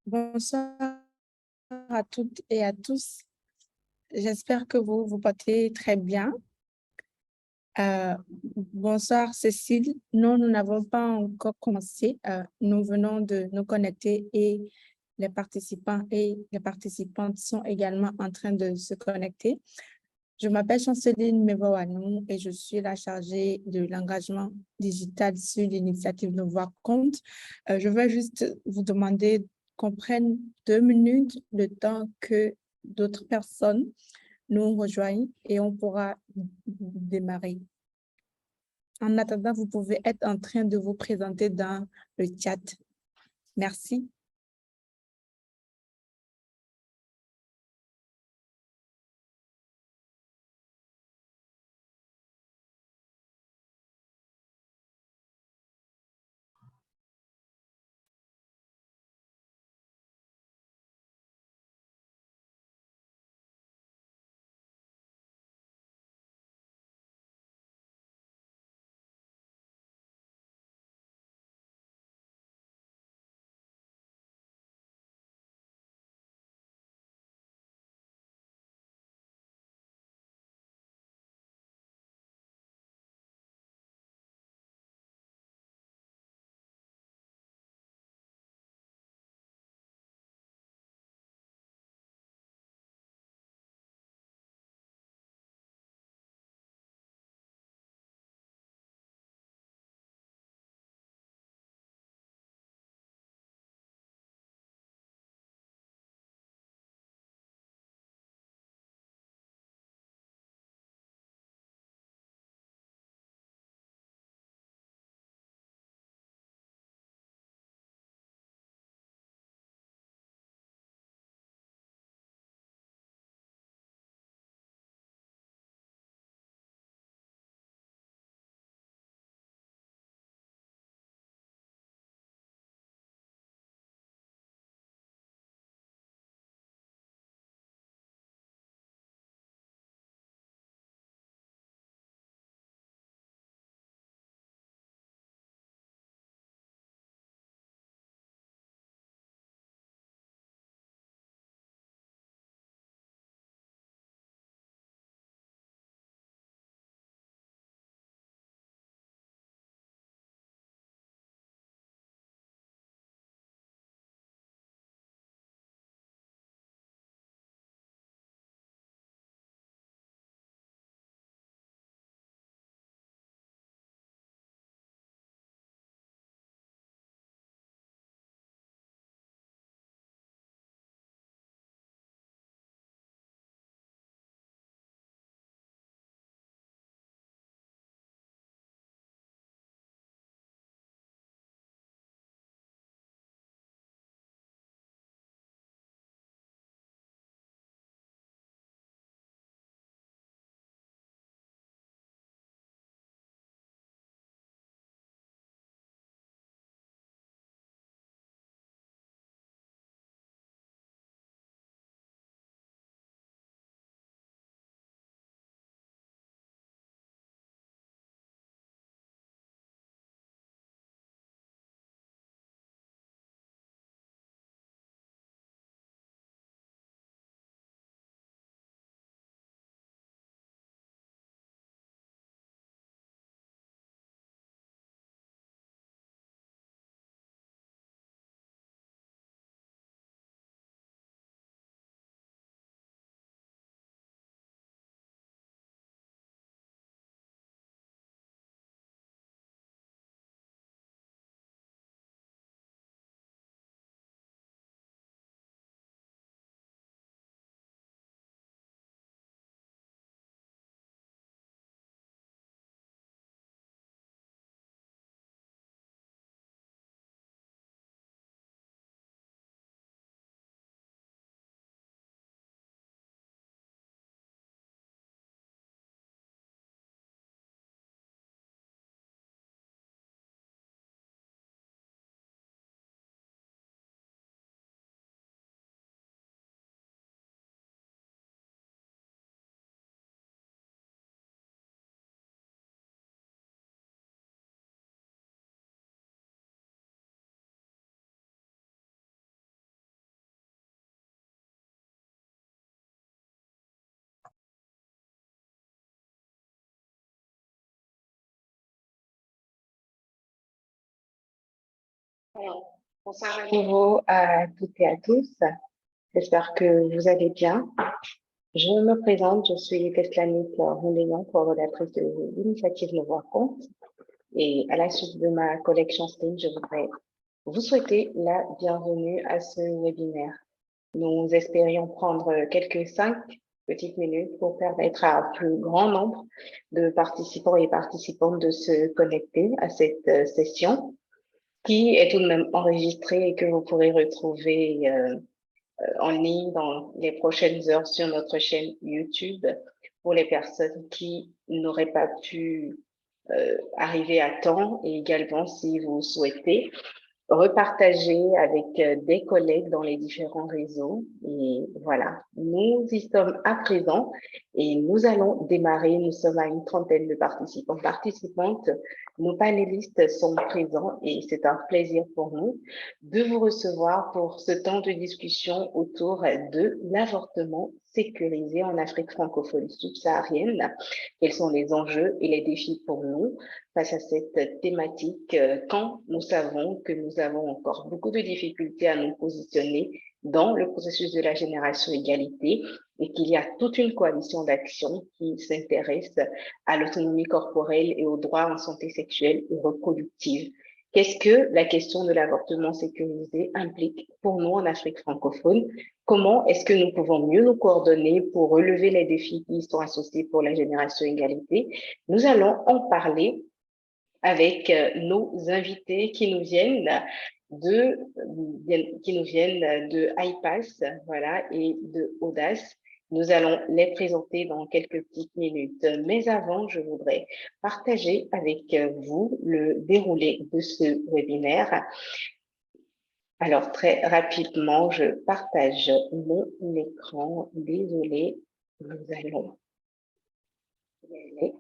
Bonsoir à toutes et à tous. J'espère que vous vous portez très bien. Euh, Bonsoir Cécile. Non, nous n'avons pas encore commencé. Nous venons de nous connecter et les participants et les participantes sont également en train de se connecter. Je m'appelle Chanceline Mevawanou et je suis la chargée de l'engagement digital sur l'initiative Nouveau Compte. Je vais juste vous demander qu'on prenne 2 minutes, le temps que d'autres personnes nous rejoignent et on pourra démarrer. En attendant, vous pouvez être en train de vous présenter dans le chat. Merci. Alors, bonsoir à nouveau à toutes et à tous. J'espère que vous allez bien. Je me présente, je suis Teslamit Rouléon, coordonnatrice de l'initiative Me Voir Compte. Et à la suite de ma collègue Chanceline, je voudrais vous souhaiter la bienvenue à ce webinaire. Nous espérions prendre quelques 5 petites minutes pour permettre à un plus grand nombre de participants et participantes de se connecter à cette session qui est tout de même enregistrée et que vous pourrez retrouver en ligne dans les prochaines heures sur notre chaîne YouTube pour les personnes qui n'auraient pas pu arriver à temps, et également si vous souhaitez repartager avec des collègues dans les différents réseaux. Et voilà, nous y sommes à présent et nous allons démarrer. Nous sommes à une trentaine de participants, participantes. Nos panélistes sont présents et c'est un plaisir pour nous de vous recevoir pour ce temps de discussion autour de l'avortement sécurisé en Afrique francophone subsaharienne. Quels sont les enjeux et les défis pour nous face à cette thématique quand nous savons que nous avons encore beaucoup de difficultés à nous positionner dans le processus de la génération égalité et qu'il y a toute une coalition d'actions qui s'intéresse à l'autonomie corporelle et aux droits en santé sexuelle et reproductive. Qu'est-ce que la question de l'avortement sécurisé implique pour nous en Afrique francophone? Comment est-ce que nous pouvons mieux nous coordonner pour relever les défis qui y sont associés pour la génération égalité? Nous allons en parler avec nos invités qui nous viennent de IPAS, voilà, et de Audace. Nous allons les présenter dans quelques petites minutes. Mais avant, je voudrais partager avec vous le déroulé de ce webinaire. Alors, très rapidement, je partage mon écran. Désolée, nous allons y aller.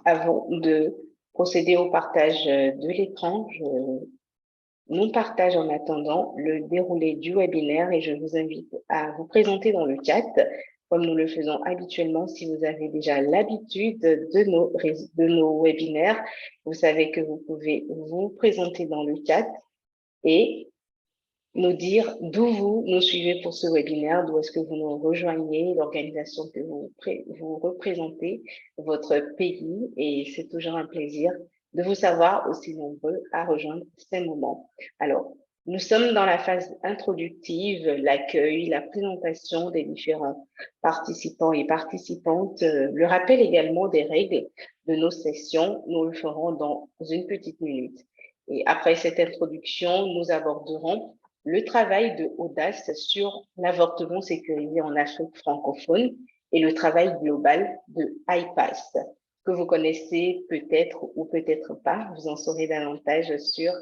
Avant de procéder au partage de l'écran, nous partage en attendant le déroulé du webinaire et je vous invite à vous présenter dans le chat, comme nous le faisons habituellement. Si vous avez déjà l'habitude de nos webinaires, vous savez que vous pouvez vous présenter dans le chat et nous dire d'où vous nous suivez pour ce webinaire, d'où est-ce que vous nous rejoignez, l'organisation que vous représentez, votre pays, et c'est toujours un plaisir de vous savoir aussi nombreux à rejoindre ces moments. Alors, nous sommes dans la phase introductive, l'accueil, la présentation des différents participants et participantes, le rappel également des règles de nos sessions, nous le ferons dans une petite minute. Et après cette introduction, nous aborderons le travail de Audace sur l'avortement sécurisé en Afrique francophone et le travail global de IPAS, que vous connaissez peut-être ou peut-être pas. Vous en saurez davantage sur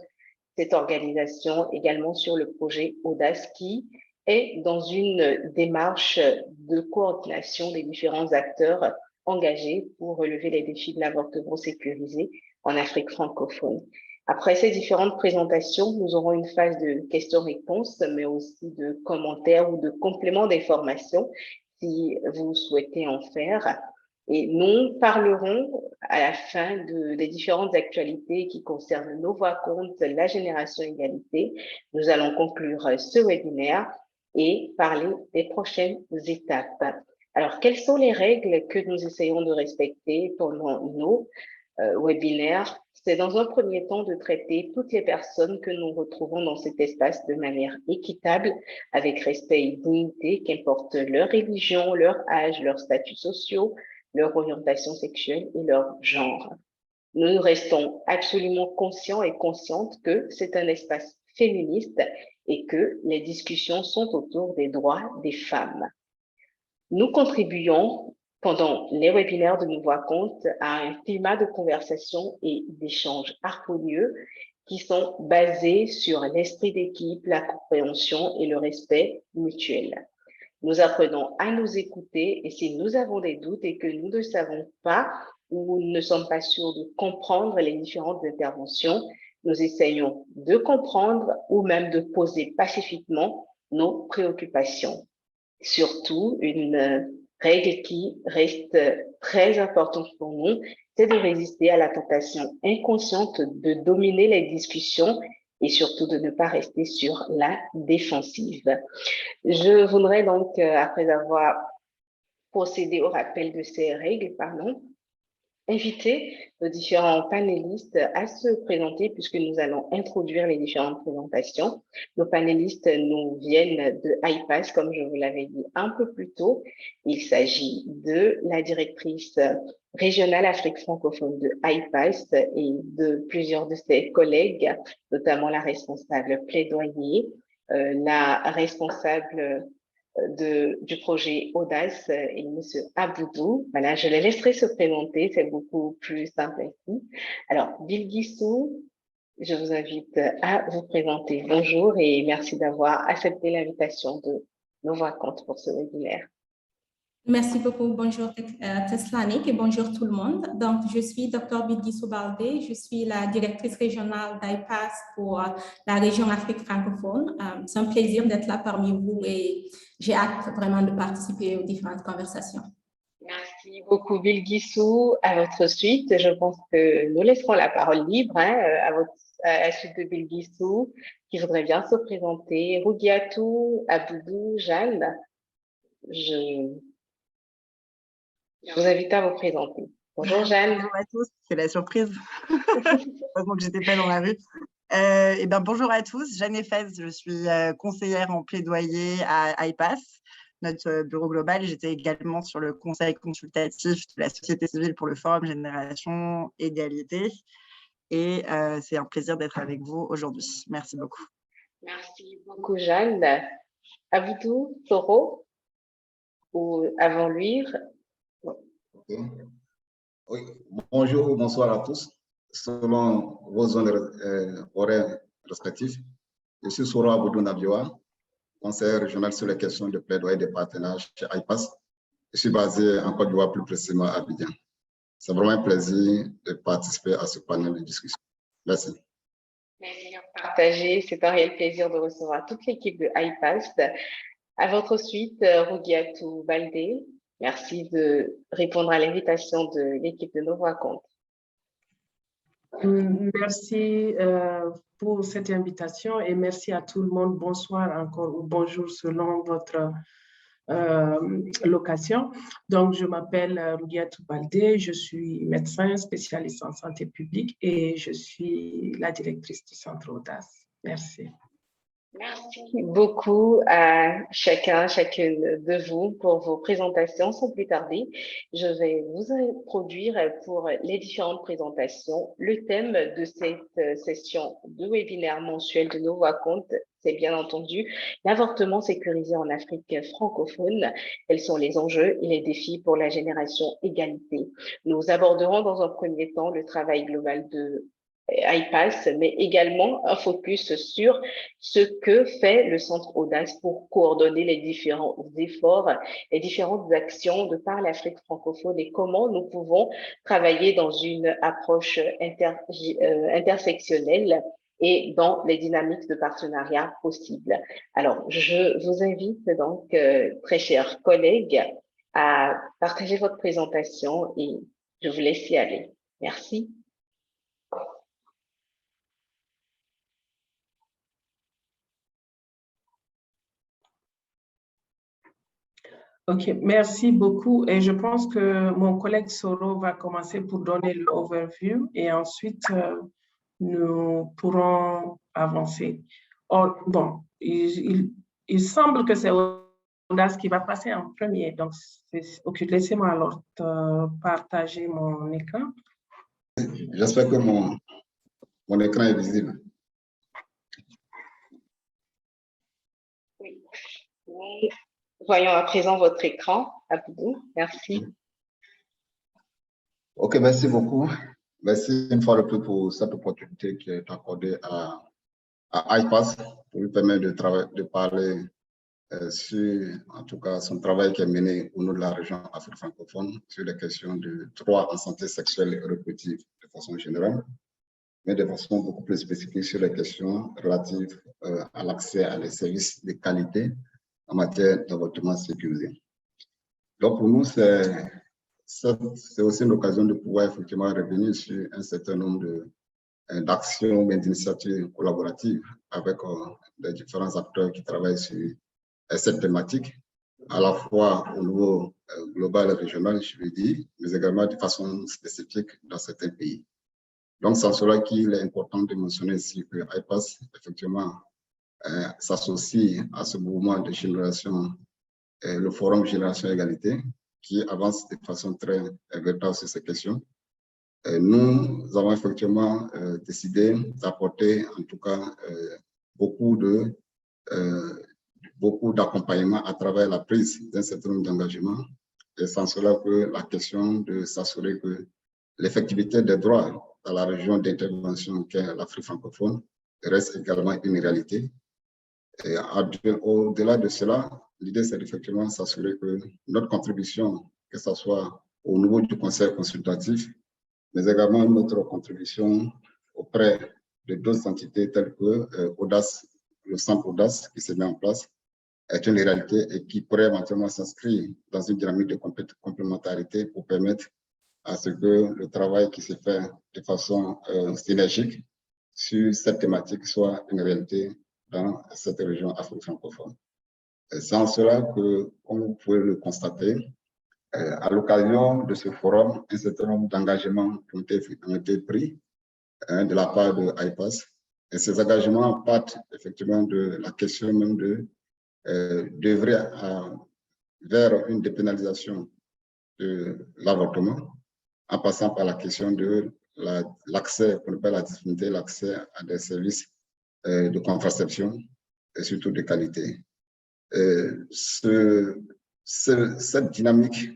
cette organisation, également sur le projet Audace qui est dans une démarche de coordination des différents acteurs engagés pour relever les défis de l'avortement sécurisé en Afrique francophone. Après ces différentes présentations, nous aurons une phase de questions-réponses, mais aussi de commentaires ou de compléments d'informations si vous souhaitez en faire. Et nous parlerons à la fin des différentes actualités qui concernent Nos Voix Compte, la génération égalité. Nous allons conclure ce webinaire et parler des prochaines étapes. Alors, quelles sont les règles que nous essayons de respecter pendant nos webinaires? C'est dans un premier temps de traiter toutes les personnes que nous retrouvons dans cet espace de manière équitable, avec respect et dignité, qu'importe leur religion, leur âge, leurs statuts sociaux, leur orientation sexuelle et leur genre. Nous restons absolument conscients et conscientes que c'est un espace féministe et que les discussions sont autour des droits des femmes. Nous contribuons pendant les webinaires de Nous Voix Compte à un climat de conversation et d'échange harmonieux qui sont basés sur l'esprit d'équipe, la compréhension et le respect mutuel. Nous apprenons à nous écouter et si nous avons des doutes et que nous ne savons pas ou ne sommes pas sûrs de comprendre les différentes interventions, nous essayons de comprendre ou même de poser pacifiquement nos préoccupations. Surtout, une règle qui reste très importante pour nous, c'est de résister à la tentation inconsciente de dominer les discussions et surtout de ne pas rester sur la défensive. Je voudrais donc, après avoir procédé au rappel de ces règles, inviter nos différents panélistes à se présenter puisque nous allons introduire les différentes présentations. Nos panélistes nous viennent de IPAS, comme je vous l'avais dit un peu plus tôt. Il s'agit de la directrice régionale Afrique francophone de IPAS et de plusieurs de ses collègues, notamment la responsable plaidoyer, la responsable du projet Audace et M. Aboudou. Voilà, je les laisserai se présenter, c'est beaucoup plus simple ici. Alors, Bilguissou, je vous invite à vous présenter. Bonjour et merci d'avoir accepté l'invitation de Nos Voix Comptent pour ce webinaire. Merci beaucoup. Bonjour Teslanik et bonjour tout le monde. Donc, je suis Dr Bilguissou Baldé. Je suis la directrice régionale d'IPAS pour la région Afrique francophone. C'est un plaisir d'être là parmi vous et j'ai hâte vraiment de participer aux différentes conversations. Merci beaucoup Bilguissou. À votre suite, je pense que nous laisserons la parole libre à la suite de Bilguissou qui voudrait bien se présenter. Rougiatou, Aboudou, Jeanne, je vous invite à vous présenter. Bonjour Jeanne. Bonjour à tous, c'est la surprise. Heureusement que je n'étais pas dans la rue. Bonjour à tous, Jeanne Efez, je suis conseillère en plaidoyer à IPAS, notre bureau global. J'étais également sur le conseil consultatif de la société civile pour le Forum Génération Égalité. Et c'est un plaisir d'être avec vous aujourd'hui. Merci beaucoup. Merci beaucoup Jeanne. Aboudou, Soro, ou avant lui. Okay. Oui. Bonjour ou bonsoir à tous. Selon vos zones horaires respectives, je suis Soro Aboudou Nabioa, conseiller régional sur les questions de plaidoyer des partenaires chez IPAS. Je suis basé en Côte d'Ivoire, plus précisément à Abidjan. C'est vraiment un plaisir de participer à ce panel de discussion. Merci. Plaisir partagé. C'est un réel plaisir de recevoir toute l'équipe de IPAS. À votre suite, Rougiatou Baldé. Merci de répondre à l'invitation de l'équipe de Nos Voix Comptent. Merci pour cette invitation et merci à tout le monde. Bonsoir encore ou bonjour selon votre location. Donc, je m'appelle Rougiatou Baldé, je suis médecin spécialiste en santé publique et je suis la directrice du Centre Audace. Merci. Merci beaucoup à chacune de vous pour vos présentations. Sans plus tarder, je vais vous introduire pour les différentes présentations. Le thème de cette session de webinaire mensuel de Nos Voix Comptent, c'est bien entendu l'avortement sécurisé en Afrique francophone. Quels sont les enjeux et les défis pour la génération égalité? Nous aborderons dans un premier temps le travail global de IPAS, mais également un focus sur ce que fait le Centre Audace pour coordonner les différents efforts, les différentes actions de par l'Afrique francophone et comment nous pouvons travailler dans une approche intersectionnelle et dans les dynamiques de partenariat possibles. Alors, je vous invite donc, très chers collègues, à partager votre présentation et je vous laisse y aller. Merci. OK, merci beaucoup. Et je pense que mon collègue Soro va commencer pour donner l'overview et ensuite nous pourrons avancer. Bon, il semble que c'est Audace qui va passer en premier. Donc, OK, laissez-moi alors partager mon écran. J'espère que mon écran est visible. Oui. Voyons à présent votre écran, Aboudou. Merci. OK, merci beaucoup. Merci une fois de plus pour cette opportunité qui est accordée à IPAS pour lui permettre de parler sur, en tout cas, son travail qui est mené au nom de la région Afrique francophone sur les questions de droit en santé sexuelle et reproductive de façon générale, mais de façon beaucoup plus spécifique sur les questions relatives à l'accès à des services de qualité en matière d'avortement sécurisé. Donc, pour nous, c'est c'est aussi une occasion de pouvoir effectivement revenir sur un certain nombre d'actions et d'initiatives collaboratives avec les différents acteurs qui travaillent sur cette thématique, à la fois au niveau global et régional, je veux dire, mais également de façon spécifique dans certains pays. Donc, c'est en cela qu'il est important de mentionner ici que IPAS, effectivement, s'associe à ce mouvement de génération, le Forum Génération Égalité, qui avance de façon très véritable sur ces questions. Nous avons effectivement décidé d'apporter, en tout cas, beaucoup d'accompagnement à travers la prise d'un certain nombre d'engagements. Et sans cela que la question de s'assurer que l'effectivité des droits dans la région d'intervention qu'est l'Afrique francophone reste également une réalité. Et au-delà de cela, l'idée c'est effectivement s'assurer que notre contribution, que ce soit au niveau du conseil consultatif, mais également notre contribution auprès de d'autres entités telles que Audace, le centre Audace qui se met en place, est une réalité et qui pourrait éventuellement s'inscrire dans une dynamique de complémentarité pour permettre à ce que le travail qui se fait de façon synergique sur cette thématique soit une réalité dans cette région afro-francophone. C'est en cela que, comme vous pouvez le constater, à l'occasion de ce forum, un certain nombre d'engagements ont été pris de la part de IPAS. Et ces engagements partent effectivement de la question même d'œuvrer vers une dépénalisation de l'avortement, en passant par la question de l'accès, qu'on appelle la disponibilité, l'accès à des services de contraception et surtout de qualité. Cette dynamique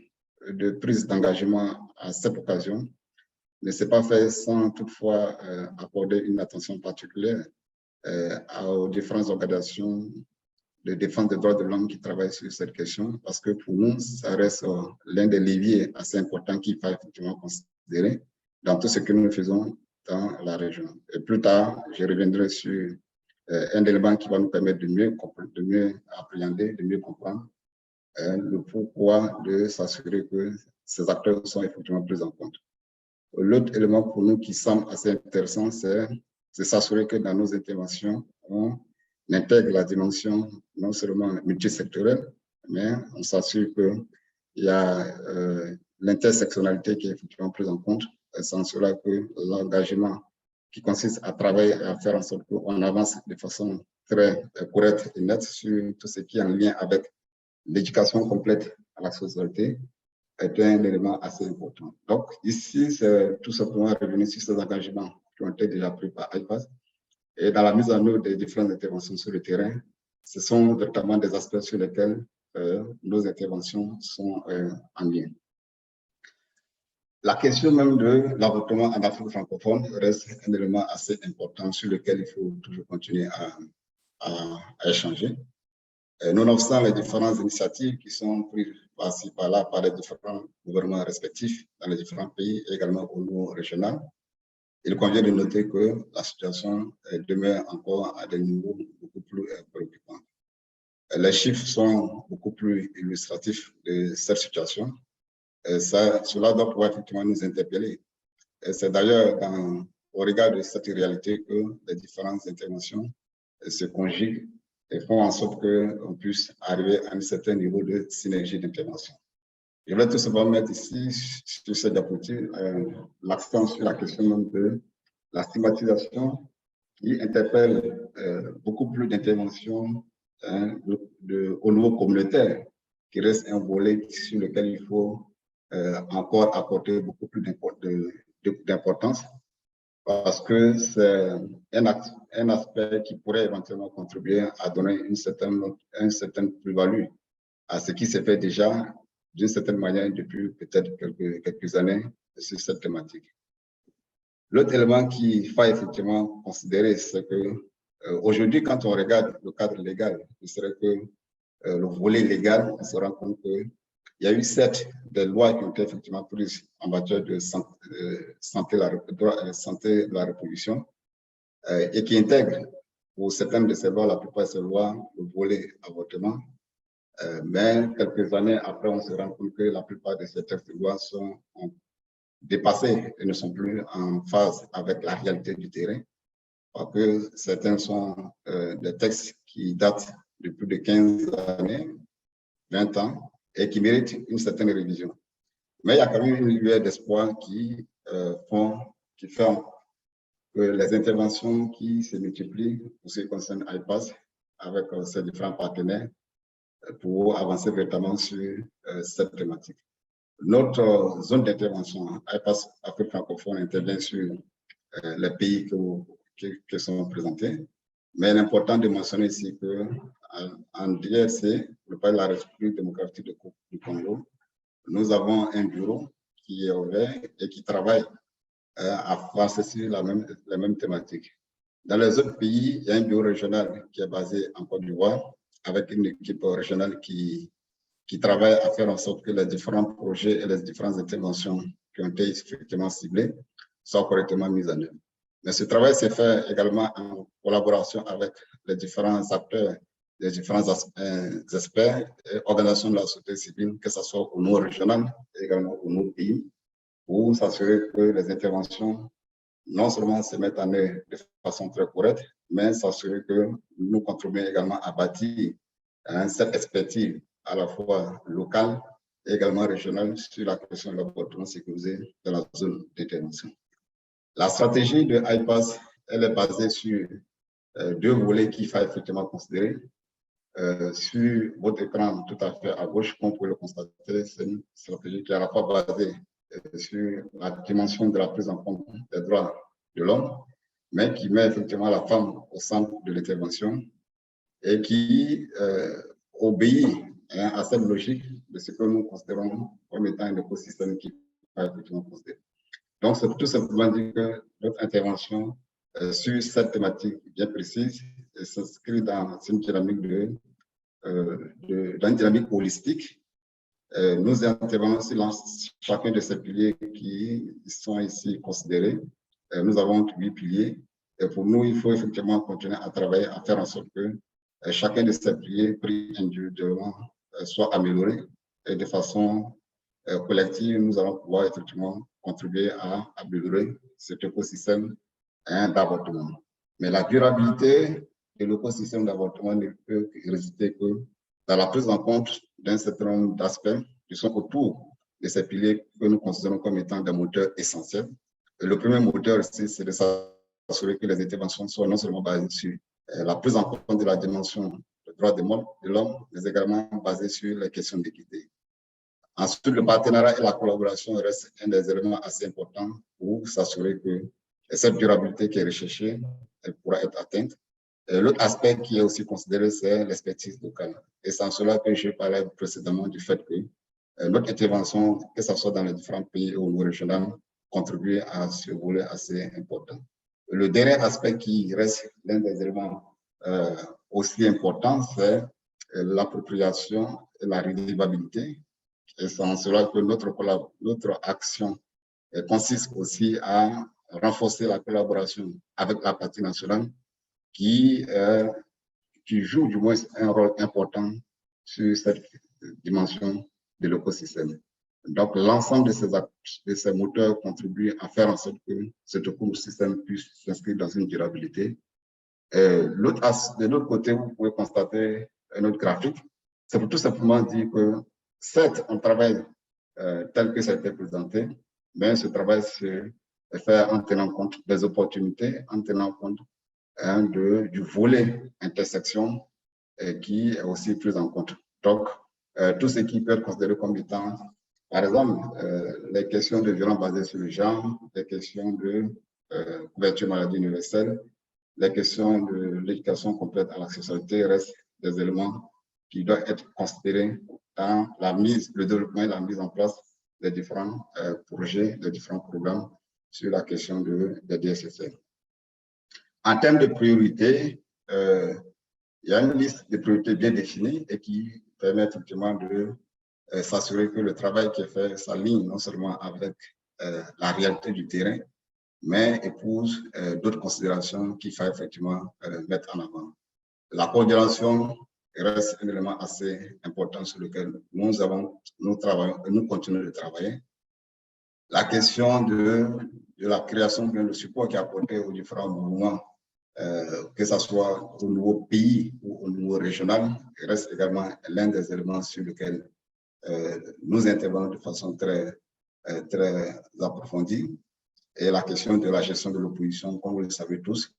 de prise d'engagement à cette occasion ne s'est pas fait sans toutefois accorder une attention particulière aux différentes organisations de défense des droits de l'homme qui travaillent sur cette question, parce que pour nous, ça reste l'un des leviers assez importants qu'il faut effectivement considérer dans tout ce que nous faisons dans la région. Et plus tard, je reviendrai sur un élément qui va nous permettre de mieux appréhender, de mieux comprendre le pourquoi de s'assurer que ces acteurs sont effectivement pris en compte. L'autre élément pour nous qui semble assez intéressant, c'est s'assurer que dans nos interventions, on intègre la dimension non seulement multisectorielle, mais on s'assure qu'il y a l'intersectionnalité qui est effectivement prise en compte. Sans cela que l'engagement qui consiste à travailler et à faire en sorte qu'on avance de façon très correcte et nette sur tout ce qui est en lien avec l'éducation complète à la société est un élément assez important. Donc, ici, c'est tout simplement revenir sur ces engagements qui ont été déjà pris par IPAS. Et dans la mise en œuvre des différentes interventions sur le terrain, ce sont notamment des aspects sur lesquels nos interventions sont en lien. La question même de l'avortement en Afrique francophone reste un élément assez important sur lequel il faut toujours continuer à échanger. Nonobstant les différentes initiatives qui sont prises par-ci, par-là, par les différents gouvernements respectifs dans les différents pays, et également au niveau régional, il convient de noter que la situation demeure encore à des niveaux beaucoup plus préoccupants. Les chiffres sont beaucoup plus illustratifs de cette situation. Cela doit pouvoir effectivement nous interpeller. C'est d'ailleurs au regard de cette réalité que les différentes interventions se conjuguent et font en sorte qu'on puisse arriver à un certain niveau de synergie d'intervention. Je vais tout simplement mettre ici, sur cette diapositive, l'accent sur la question même de la stigmatisation qui interpelle beaucoup plus d'interventions au niveau communautaire, qui reste un volet sur lequel il faut encore apporter beaucoup plus d'importance, parce que c'est un aspect qui pourrait éventuellement contribuer à donner une certaine plus-value à ce qui se fait déjà d'une certaine manière depuis peut-être quelques années sur cette thématique. L'autre élément qu'il faut effectivement considérer, c'est que aujourd'hui, quand on regarde le cadre légal, il serait que le volet légal, on se rend compte qu'il y a eu certes des lois qui ont été effectivement prises en matière de santé de la reproduction et qui intègrent pour certaines de ces lois, la plupart de ces lois, le volet avortement. Mais quelques années après, on se rend compte que la plupart de ces textes de loi sont dépassés et ne sont plus en phase avec la réalité du terrain, parce que certains sont des textes qui datent de plus de 15 années, 20 ans, et qui méritent une certaine révision. Mais il y a quand même une lueur d'espoir qui fait que les interventions qui se multiplient pour ce qui concerne IPAS avec ses différents partenaires pour avancer véritablement sur cette thématique. Notre zone d'intervention, IPAS Afrique francophone, intervient sur les pays qui sont présentés. Mais il est important de mentionner ici qu'en DRC, le pays de la République démocratique du Congo, nous avons un bureau qui est ouvert et qui travaille à avancer sur les mêmes thématiques. Dans les autres pays, il y a un bureau régional qui est basé en Côte d'Ivoire avec une équipe régionale qui travaille à faire en sorte que les différents projets et les différentes interventions qui ont été effectivement ciblées soient correctement mises en œuvre. Mais ce travail s'est fait également en collaboration avec les différents acteurs, les différents experts et organisations de la société civile, que ce soit au niveau régional et également au niveau pays, pour s'assurer que les interventions non seulement se mettent en œuvre de façon très correcte, mais s'assurer que nous contribuons également à bâtir cette expertise à la fois locale et également régionale sur la question de l'avortement sécurisé dans la zone d'intervention. La stratégie de IPAS, elle est basée sur deux volets qu'il faut effectivement considérer. Sur votre écran tout à fait à gauche, comme vous pouvez le constater, c'est une stratégie qui est à la fois basée sur la dimension de la prise en compte des droits de l'homme, mais qui met effectivement la femme au centre de l'intervention et qui obéit à cette logique de ce que nous considérons comme étant un écosystème qui va effectivement considérer. Donc, c'est tout simplement dire que notre intervention sur cette thématique bien précise s'inscrit dans une dynamique une dynamique holistique. Nous intervenons sur chacun de ces piliers qui sont ici considérés. Nous avons 8 piliers. Et pour nous, il faut effectivement continuer à travailler, à faire en sorte que chacun de ces piliers pris individuellement soit amélioré. Et de façon collective, nous allons pouvoir effectivement contribuer à améliorer cet écosystème d'avortement. Mais la durabilité de l'écosystème d'avortement ne peut résister que dans la prise en compte d'un certain nombre d'aspects qui sont autour de ces piliers que nous considérons comme étant des moteurs essentiels. Et le premier moteur, c'est de s'assurer que les interventions soient non seulement basées sur la prise en compte de la dimension des droits de l'homme, mais également basées sur les questions d'équité. Ensuite, le partenariat et la collaboration restent un des éléments assez importants pour s'assurer que cette durabilité qui est recherchée elle pourra être atteinte. L'autre aspect qui est aussi considéré, c'est l'expertise locale. Et c'est en cela que je parlais précédemment du fait que notre intervention, que ce soit dans les différents pays ou au niveau régional, contribue à ce volet assez important. Le dernier aspect qui reste l'un des éléments aussi importants, c'est l'appropriation et la réalisabilité. Et c'est en cela que notre action consiste aussi à renforcer la collaboration avec la partie nationale qui joue du moins un rôle important sur cette dimension de l'écosystème. Donc, l'ensemble de ces moteurs contribuent à faire en sorte que cet écosystème puisse s'inscrire dans une durabilité. De l'autre côté, vous pouvez constater un autre graphique. C'est pour tout simplement dire que, certes, on travaille tel que ça a été présenté, mais ce travail se fait en tenant compte des opportunités, en tenant compte du volet intersection qui est aussi pris en compte. Donc, tout ce qui peut être considéré comme étant, par exemple, les questions de violence basées sur le genre, les questions de couverture maladie universelle, les questions de l'éducation complète à la sexualité restent des éléments qui doivent être considérés dans le développement et la mise en place des différents projets, des différents programmes sur la question des DSSL. En termes de priorités, il y a une liste de priorités bien définie et qui permet effectivement de s'assurer que le travail qui est fait s'aligne non seulement avec la réalité du terrain, mais épouse d'autres considérations qu'il faut effectivement mettre en avant. La coordination reste un élément assez important sur lequel nous travaillons et nous continuons de travailler. La question de la création de support qui est apporté aux différents mouvements, que ce soit au niveau pays ou au niveau régional, reste également l'un des éléments sur lesquels nous intervenons de façon très approfondie. Et la question de la gestion de l'opposition, comme vous le savez tous,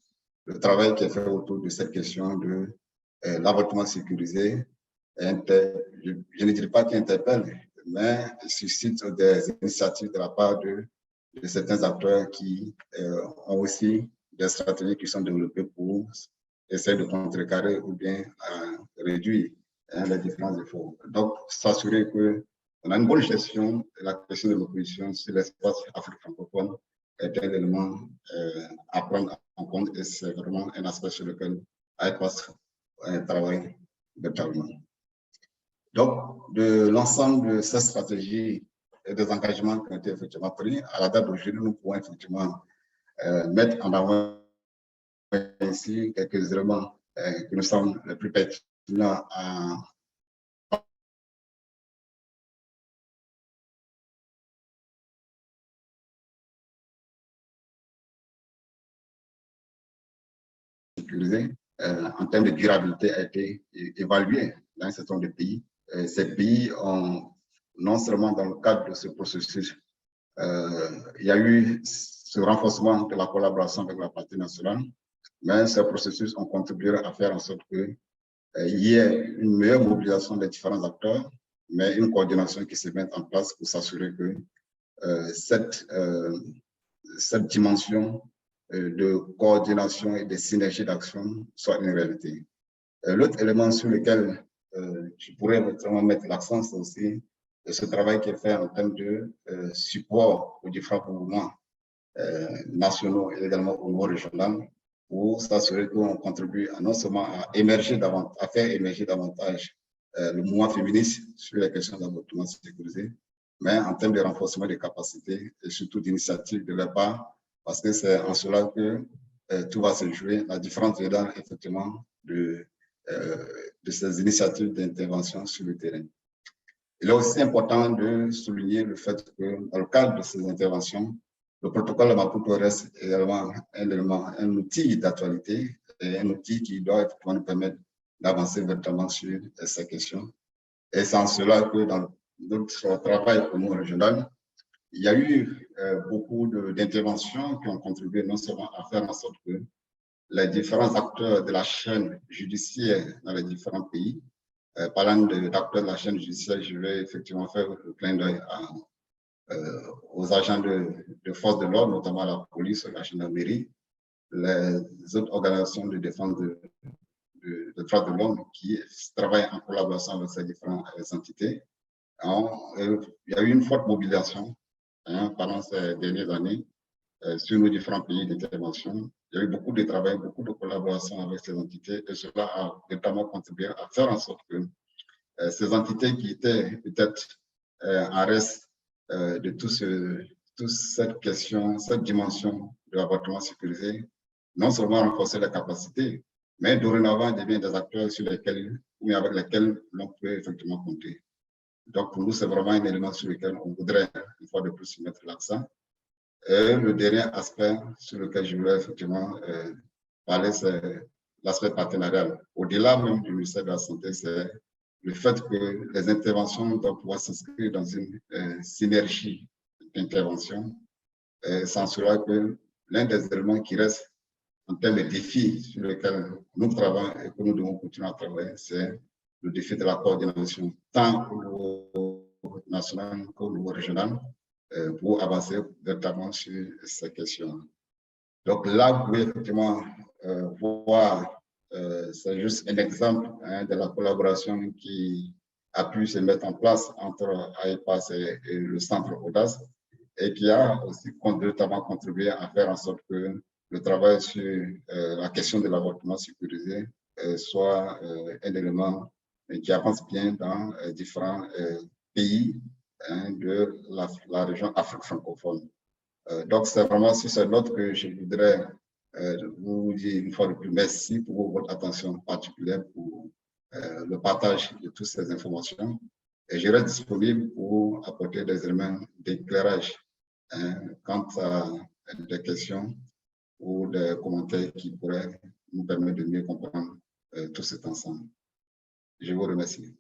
le travail qui est fait autour de cette question de l'avortement sécurisé, je ne dirais pas qu'il interpelle, mais suscite des initiatives de la part de certains acteurs qui ont aussi des stratégies qui sont développées pour essayer de contrecarrer ou bien réduire les différents efforts. Donc, s'assurer qu'on a une bonne gestion de la question de l'opposition sur l'espace Afrique francophone est un élément à prendre en compte et c'est vraiment un aspect sur lequel IPAS travaille véritablement. Donc, de l'ensemble de ces stratégies et des engagements qui ont été effectivement pris, à la date d'aujourd'hui, nous pouvons effectivement mettre en avant ici quelques éléments qui nous semblent les plus pertinents à sécuriser en termes de durabilité a été évalué dans un certain nombre de pays. Ces pays ont, non seulement dans le cadre de ce processus, il y a eu ce renforcement de la collaboration avec la partie nationale, mais ces processus ont contribué à faire en sorte qu'il y ait une meilleure mobilisation des différents acteurs, mais une coordination qui se mette en place pour s'assurer que cette dimension de coordination et de synergie d'action soit une réalité. L'autre élément sur lequel je pourrais vraiment mettre l'accent, c'est aussi ce travail qui est fait en termes de support aux différents mouvements nationaux et également au niveau régional pour s'assurer qu'on contribue non seulement à faire émerger davantage le mouvement féministe sur les questions d'avortement sécurisé, mais en termes de renforcement des capacités et surtout d'initiatives de leur part, parce que c'est en cela que tout va se jouer, la différence étant effectivement de ces initiatives d'intervention sur le terrain. Il est aussi important de souligner le fait que dans le cadre de ces interventions, le protocole de Maputo reste également un outil d'actualité et un outil qui doit nous permettre d'avancer véritablement sur ces questions. Et c'est en cela que dans notre travail au niveau régional, il y a eu beaucoup d'interventions qui ont contribué non seulement à faire en sorte que les différents acteurs de la chaîne judiciaire dans les différents pays, parlant d'acteurs de la chaîne judiciaire, je vais effectivement faire le clin d'œil aux agents de force de l'ordre, notamment la police, la gendarmerie, les autres organisations de défense de droits de l'homme qui travaillent en collaboration avec ces différentes entités. Il y a eu une forte mobilisation pendant ces dernières années sur nos différents pays d'intervention. Il y a eu beaucoup de travail, beaucoup de collaboration avec ces entités et cela a notamment contribué à faire en sorte que ces entités qui étaient peut-être en reste de toute cette question, cette dimension de l'avortement sécurisé, non seulement renforcer les capacités, mais dorénavant devenir des acteurs sur lesquels ou avec lesquels l'on peut effectivement compter. Donc pour nous, c'est vraiment un élément sur lequel on voudrait une fois de plus mettre l'accent. Et le dernier aspect sur lequel je voulais effectivement parler, c'est l'aspect partenarial. Au-delà même du ministère de la Santé, c'est le fait que les interventions doivent pouvoir s'inscrire dans une synergie d'intervention. Sans cela que l'un des éléments qui reste en termes de défis sur lesquels nous travaillons et que nous devons continuer à travailler, c'est le défi de la coordination, tant au niveau national qu'au niveau régional, pour avancer véritablement sur ces questions. Donc là, vous pouvez effectivement voir, c'est juste un exemple de la collaboration qui a pu se mettre en place entre IPAS et le centre Audace et qui a aussi notamment contribué à faire en sorte que le travail sur la question de l'avortement sécurisé soit un élément qui avance bien dans différents pays de la région Afrique francophone. Donc, c'est vraiment sur cette note que je voudrais vous dire une fois de plus merci pour votre attention particulière pour le partage de toutes ces informations. Et je reste disponible pour apporter des éléments d'éclairage quant à des questions ou des commentaires qui pourraient nous permettre de mieux comprendre tout cet ensemble. Je vous remercie.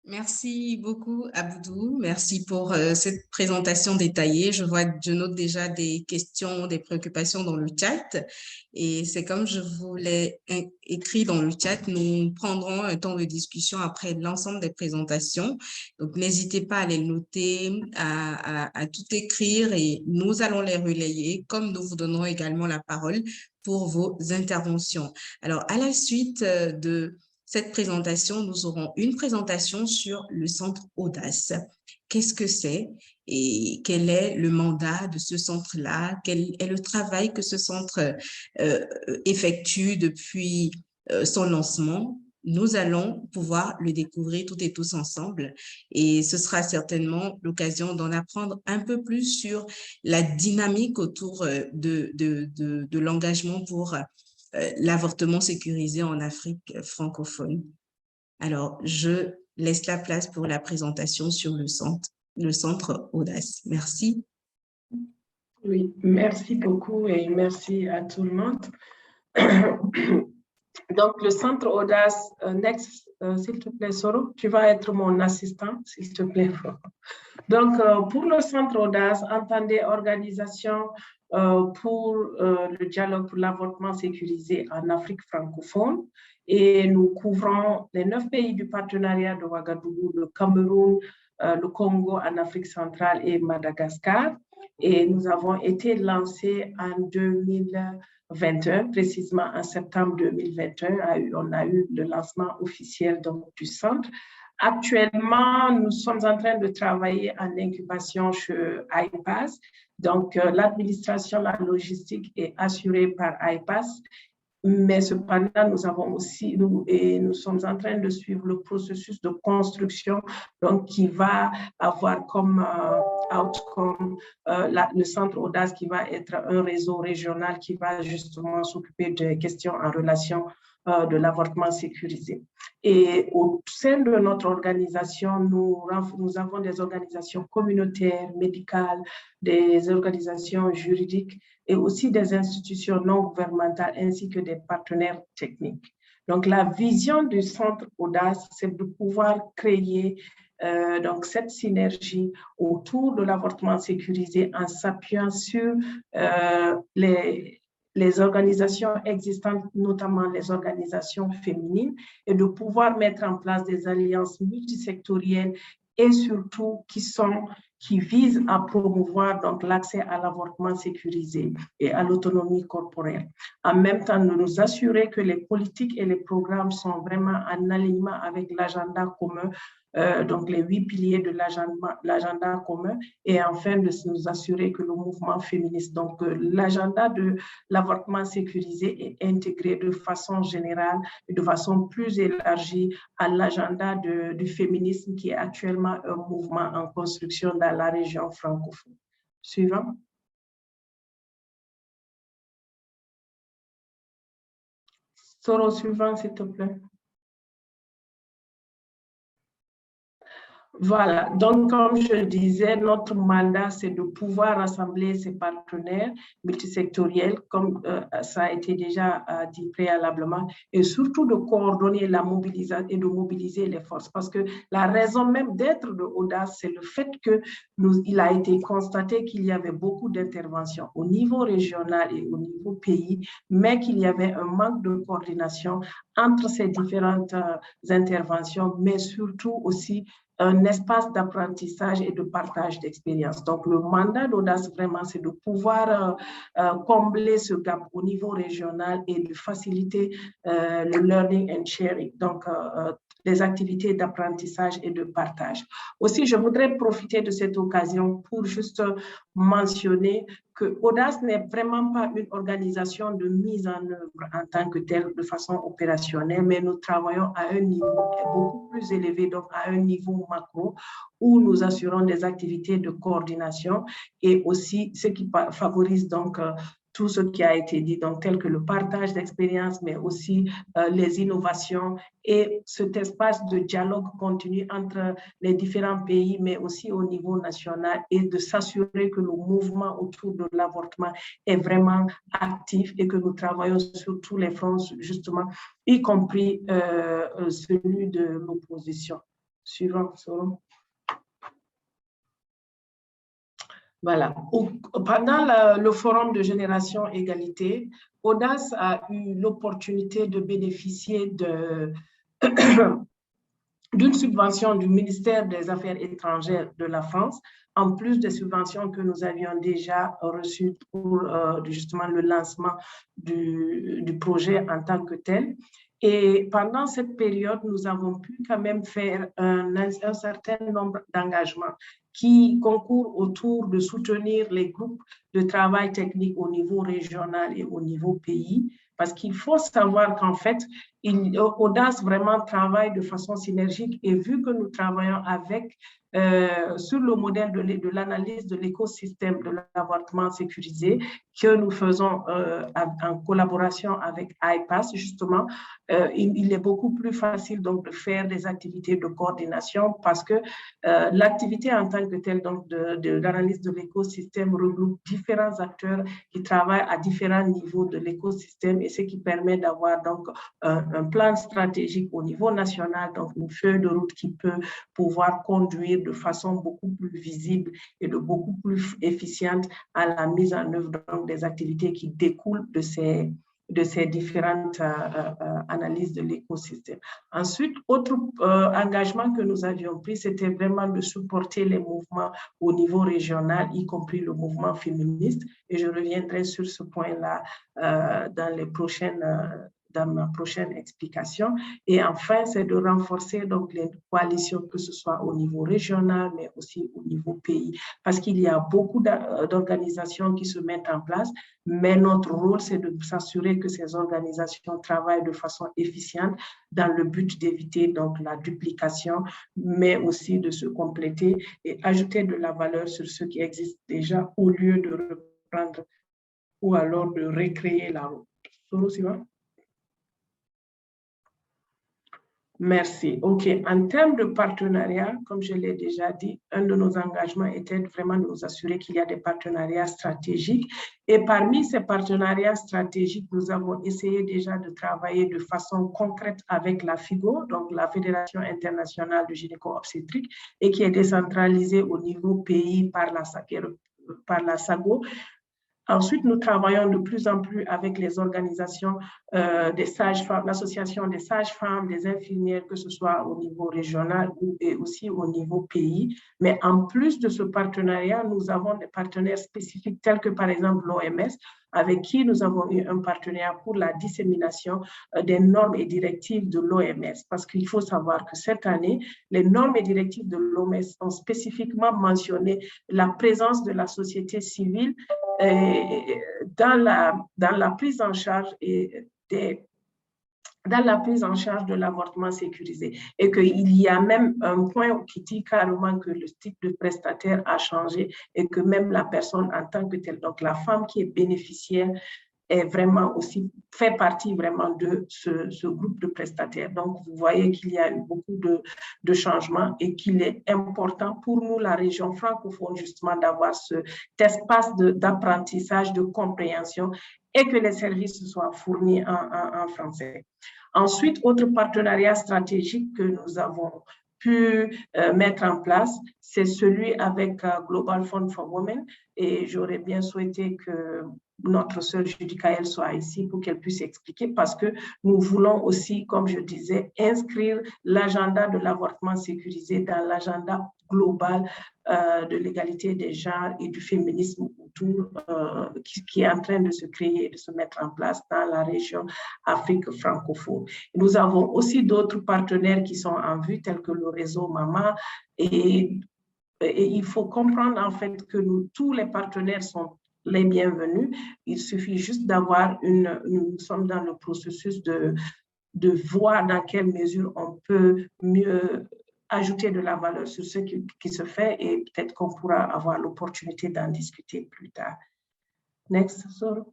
Merci beaucoup, Aboudou. Merci pour cette présentation détaillée. Je note déjà des questions, des préoccupations dans le chat. Et c'est comme je vous l'ai écrit dans le chat, nous prendrons un temps de discussion après l'ensemble des présentations. Donc, n'hésitez pas à les noter, à tout écrire et nous allons les relayer, comme nous vous donnerons également la parole pour vos interventions. Alors, à la suite de cette présentation, nous aurons une présentation sur le centre Audace. Qu'est-ce que c'est et quel est le mandat de ce centre-là? Quel est le travail que ce centre effectue depuis son lancement? Nous allons pouvoir le découvrir toutes et tous ensemble et ce sera certainement l'occasion d'en apprendre un peu plus sur la dynamique autour de l'engagement pour l'avortement sécurisé en Afrique francophone. Alors, je laisse la place pour la présentation sur le centre Audace. Merci. Oui, merci beaucoup et merci à tout le monde. Donc, le centre Audace, next, s'il te plaît, Soro, tu vas être mon assistant, s'il te plaît. Donc, pour le centre Audace, entendez organisation pour le dialogue pour l'avortement sécurisé en Afrique francophone. Et nous couvrons les 9 pays du partenariat de Ouagadougou, le Cameroun, le Congo en Afrique centrale et Madagascar. Et nous avons été lancés en 2021, précisément en septembre 2021. On a eu le lancement officiel donc, du centre. Actuellement, nous sommes en train de travailler en incubation chez IPAS. Donc, l'administration, la logistique est assurée par IPAS. Mais cependant, nous sommes en train de suivre le processus de construction donc, qui va avoir comme outcome le centre Audace qui va être un réseau régional qui va justement s'occuper des questions en relation de l'avortement sécurisé. Et au sein de notre organisation, nous avons des organisations communautaires, médicales, des organisations juridiques et aussi des institutions non gouvernementales ainsi que des partenaires techniques. Donc, la vision du centre Audace, c'est de pouvoir créer donc cette synergie autour de l'avortement sécurisé en s'appuyant sur les organisations existantes, notamment les organisations féminines, et de pouvoir mettre en place des alliances multisectorielles et surtout qui visent à promouvoir donc l'accès à l'avortement sécurisé et à l'autonomie corporelle. En même temps, de nous assurer que les politiques et les programmes sont vraiment en alignement avec l'agenda commun, donc les 8 piliers de l'agenda commun, et enfin de nous assurer que le mouvement féministe, donc l'agenda de l'avortement sécurisé est intégré de façon générale et de façon plus élargie à l'agenda du féminisme qui est actuellement un mouvement en construction dans la région francophone. Suivant. Soro, suivant, s'il te plaît. Voilà, donc comme je le disais, notre mandat, c'est de pouvoir rassembler ces partenaires multisectoriels, comme ça a été déjà dit préalablement, et surtout de coordonner la mobilisation et de mobiliser les forces. Parce que la raison même d'être de Audace, c'est le fait qu'il a été constaté qu'il y avait beaucoup d'interventions au niveau régional et au niveau pays, mais qu'il y avait un manque de coordination entre ces différentes interventions, mais surtout aussi un espace d'apprentissage et de partage d'expérience. Donc, le mandat d'Audace, vraiment, c'est de pouvoir combler ce gap au niveau régional et de faciliter le learning and sharing, donc les activités d'apprentissage et de partage. Aussi, je voudrais profiter de cette occasion pour juste mentionner que Audace n'est vraiment pas une organisation de mise en œuvre en tant que telle de façon opérationnelle, mais nous travaillons à un niveau beaucoup plus élevé, donc à un niveau macro, où nous assurons des activités de coordination et aussi ce qui favorise donc tout ce qui a été dit, donc tel que le partage d'expériences, mais aussi les innovations et cet espace de dialogue continu entre les différents pays, mais aussi au niveau national, et de s'assurer que le mouvement autour de l'avortement est vraiment actif et que nous travaillons sur tous les fronts, justement, y compris celui de l'opposition. Suivant, Soro. Voilà. Pendant le forum de Génération Égalité, Audace a eu l'opportunité de bénéficier d'une subvention du ministère des Affaires étrangères de la France, en plus des subventions que nous avions déjà reçues pour justement le lancement du projet en tant que tel. Et pendant cette période, nous avons pu quand même faire un certain nombre d'engagements qui concourent autour de soutenir les groupes de travail technique au niveau régional et au niveau pays, parce qu'il faut savoir qu'en fait, Audace vraiment travaille de façon synergique, et vu que nous travaillons avec sur le modèle de l'analyse de l'écosystème de l'avortement sécurisé que nous faisons en collaboration avec IPAS, justement, il est beaucoup plus facile donc de faire des activités de coordination, parce que l'activité en tant que telle donc de l'analyse de l'écosystème regroupe différents acteurs qui travaillent à différents niveaux de l'écosystème, et ce qui permet d'avoir donc un plan stratégique au niveau national, donc une feuille de route qui peut pouvoir conduire de façon beaucoup plus visible et de beaucoup plus efficiente à la mise en œuvre donc, des activités qui découlent de ces différentes analyses de l'écosystème. Ensuite, autre engagement que nous avions pris, c'était vraiment de supporter les mouvements au niveau régional, y compris le mouvement féministe, et je reviendrai sur ce point-là dans ma prochaine explication. Et enfin, c'est de renforcer donc les coalitions, que ce soit au niveau régional, mais aussi au niveau pays, parce qu'il y a beaucoup d'organisations qui se mettent en place, mais notre rôle, c'est de s'assurer que ces organisations travaillent de façon efficiente dans le but d'éviter donc la duplication, mais aussi de se compléter et ajouter de la valeur sur ce qui existe déjà, au lieu de reprendre ou alors de recréer la route. Soro, Merci. OK. En termes de partenariat, comme je l'ai déjà dit, un de nos engagements était vraiment de nous assurer qu'il y a des partenariats stratégiques. Et parmi ces partenariats stratégiques, nous avons essayé déjà de travailler de façon concrète avec la FIGO, donc la Fédération internationale de gynéco-obstétrique, et qui est décentralisée au niveau pays par la SAGO. Ensuite, nous travaillons de plus en plus avec les organisations des sages-femmes, l'association des sages-femmes, des infirmières, que ce soit au niveau régional et aussi au niveau pays. Mais en plus de ce partenariat, nous avons des partenaires spécifiques tels que par exemple l'OMS, avec qui nous avons eu un partenariat pour la dissémination des normes et directives de l'OMS. Parce qu'il faut savoir que cette année, les normes et directives de l'OMS ont spécifiquement mentionné la présence de la société civile dans la prise en charge de l'avortement sécurisé, et qu'il y a même un point qui dit carrément que le type de prestataire a changé, et que même la personne en tant que telle, donc la femme qui est bénéficiaire, est vraiment aussi, fait partie vraiment de ce groupe de prestataires. Donc, vous voyez qu'il y a eu beaucoup de changements, et qu'il est important pour nous, la région francophone, justement, d'avoir cet espace d'apprentissage, de compréhension, et que les services soient fournis en français. Ensuite, autre partenariat stratégique que nous avons pu mettre en place, c'est celui avec Global Fund for Women, et j'aurais bien souhaité que notre sœur Judy Kael soit ici pour qu'elle puisse expliquer, parce que nous voulons aussi, comme je disais, inscrire l'agenda de l'avortement sécurisé dans l'agenda global de l'égalité des genres et du féminisme autour, qui est en train de se créer et de se mettre en place dans la région Afrique francophone. Nous avons aussi d'autres partenaires qui sont en vue, tels que le réseau MAMA, et il faut comprendre en fait que tous les partenaires sont les bienvenus. Il suffit juste d'avoir nous sommes dans le processus de voir dans quelle mesure on peut mieux ajouter de la valeur sur ce qui se fait, et peut-être qu'on pourra avoir l'opportunité d'en discuter plus tard. Next, Soro.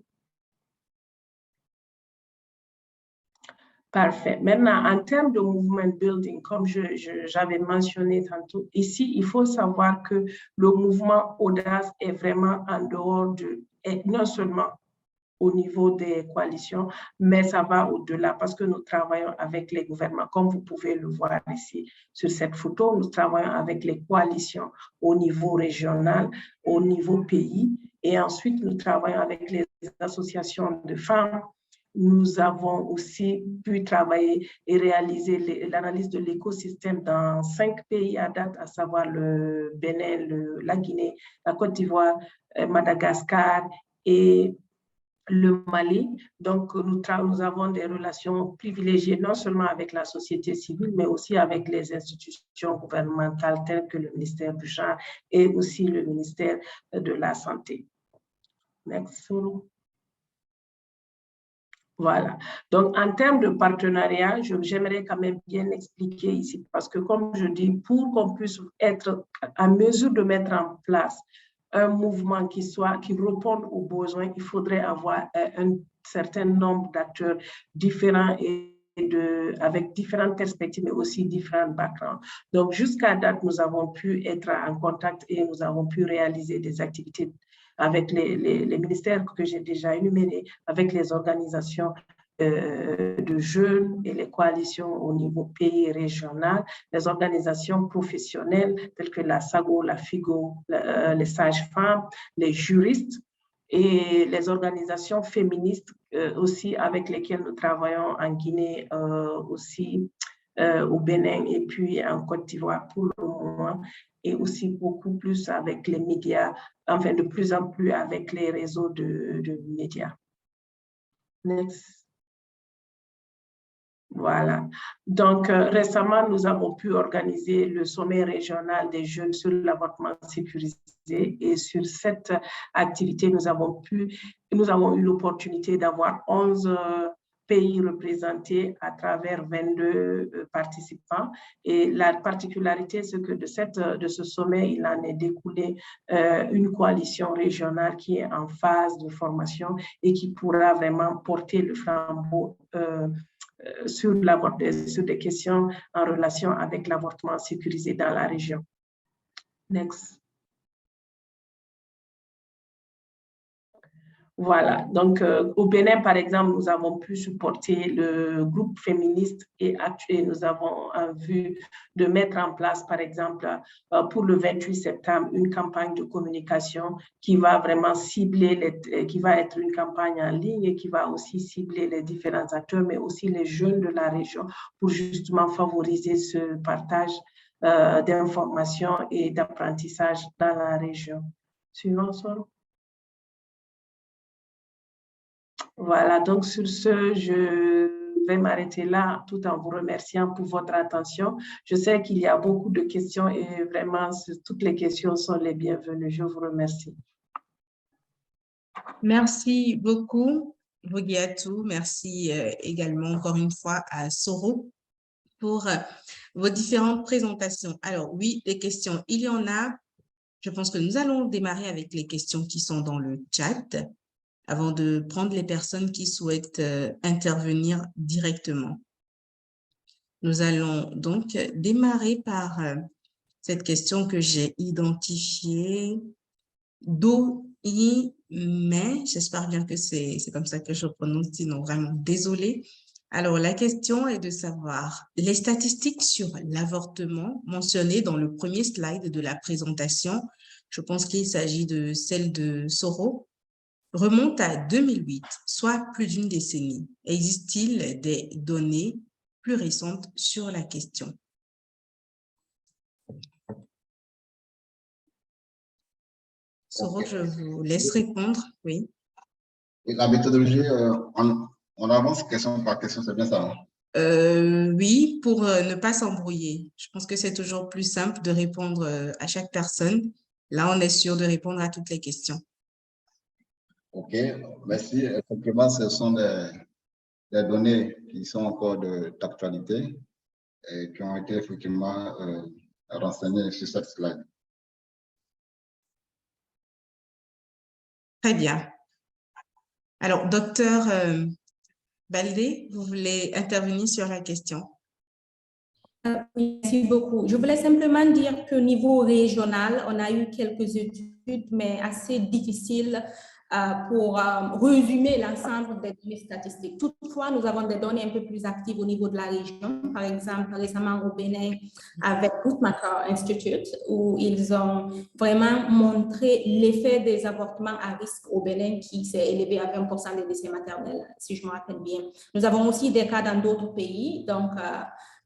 Parfait. Maintenant, en termes de movement building, comme j'avais mentionné tantôt, ici, il faut savoir que le mouvement Audace est vraiment en dehors non seulement au niveau des coalitions, mais ça va au-delà parce que nous travaillons avec les gouvernements. Comme vous pouvez le voir ici sur cette photo, nous travaillons avec les coalitions au niveau régional, au niveau pays, et ensuite nous travaillons avec les associations de femmes. Nous avons aussi pu travailler et réaliser l'analyse de l'écosystème dans 5 pays à date, à savoir le Bénin, la Guinée, la Côte d'Ivoire, Madagascar et le Mali. Donc, nous avons des relations privilégiées non seulement avec la société civile, mais aussi avec les institutions gouvernementales telles que le ministère du Genre et aussi le ministère de la Santé. Next. Voilà. Donc, en termes de partenariat, j'aimerais quand même bien expliquer ici, parce que comme je dis, pour qu'on puisse être en mesure de mettre en place un mouvement qui réponde aux besoins, il faudrait avoir un certain nombre d'acteurs différents et avec différentes perspectives, mais aussi différents backgrounds. Donc, jusqu'à date, nous avons pu être en contact et nous avons pu réaliser des activités avec les ministères que j'ai déjà énumérés, avec les organisations de jeunes et les coalitions au niveau pays et régional, les organisations professionnelles telles que la SAGO, la FIGO, les sages-femmes, les juristes et les organisations féministes aussi avec lesquelles nous travaillons en Guinée aussi, au Bénin et puis en Côte d'Ivoire pour le moment, et aussi beaucoup plus avec les médias, enfin de plus en plus avec les réseaux de médias. Next. Voilà. Donc, récemment, nous avons pu organiser le sommet régional des jeunes sur l'avortement sécurisé, et sur cette activité, nous avons eu l'opportunité d'avoir 11 pays représentés à travers 22 participants. Et la particularité, c'est que de ce sommet, il en est découlé une coalition régionale qui est en phase de formation et qui pourra vraiment porter le flambeau sur des questions en relation avec l'avortement sécurisé dans la région. Next. Voilà, donc au Bénin, par exemple, nous avons pu supporter le groupe féministe et nous avons vu de mettre en place, par exemple, pour le 28 septembre, une campagne de communication qui va vraiment cibler, qui va être une campagne en ligne et qui va aussi cibler les différents acteurs, mais aussi les jeunes de la région pour justement favoriser ce partage d'informations et d'apprentissage dans la région. Suivant, Soro. Voilà, donc sur ce, je vais m'arrêter là tout en vous remerciant pour votre attention. Je sais qu'il y a beaucoup de questions et vraiment, toutes les questions sont les bienvenues. Je vous remercie. Merci beaucoup, Vogiatou. Merci également encore une fois à Soro pour vos différentes présentations. Alors oui, les questions, il y en a. Je pense que nous allons démarrer avec les questions qui sont dans le chat, avant de prendre les personnes qui souhaitent intervenir directement. Nous allons donc démarrer par cette question que j'ai identifiée. Mais j'espère bien que c'est comme ça que je prononce, sinon vraiment désolée. Alors, la question est de savoir les statistiques sur l'avortement mentionnées dans le premier slide de la présentation. Je pense qu'il s'agit de celle de Soro. Remonte à 2008, soit plus d'une décennie. Existe-t-il des données plus récentes sur la question? Soro, je vous laisse répondre. Oui. Et la méthodologie, on avance question par question, c'est bien ça? Oui, pour ne pas s'embrouiller. Je pense que c'est toujours plus simple de répondre à chaque personne. Là, on est sûr de répondre à toutes les questions. OK, merci. Effectivement, ce sont des données qui sont encore d'actualité et qui ont été effectivement renseignées sur cette slide. Très bien. Alors, docteur Baldé, vous voulez intervenir sur la question? Merci beaucoup. Je voulais simplement dire qu'au niveau régional, on a eu quelques études, mais assez difficiles pour résumer l'ensemble des données statistiques. Toutefois, nous avons des données un peu plus actives au niveau de la région. Par exemple, récemment au Bénin, avec Guttmacher Institute, où ils ont vraiment montré l'effet des avortements à risque au Bénin qui s'est élevé à 20% des décès maternels, si je me rappelle bien. Nous avons aussi des cas dans d'autres pays, donc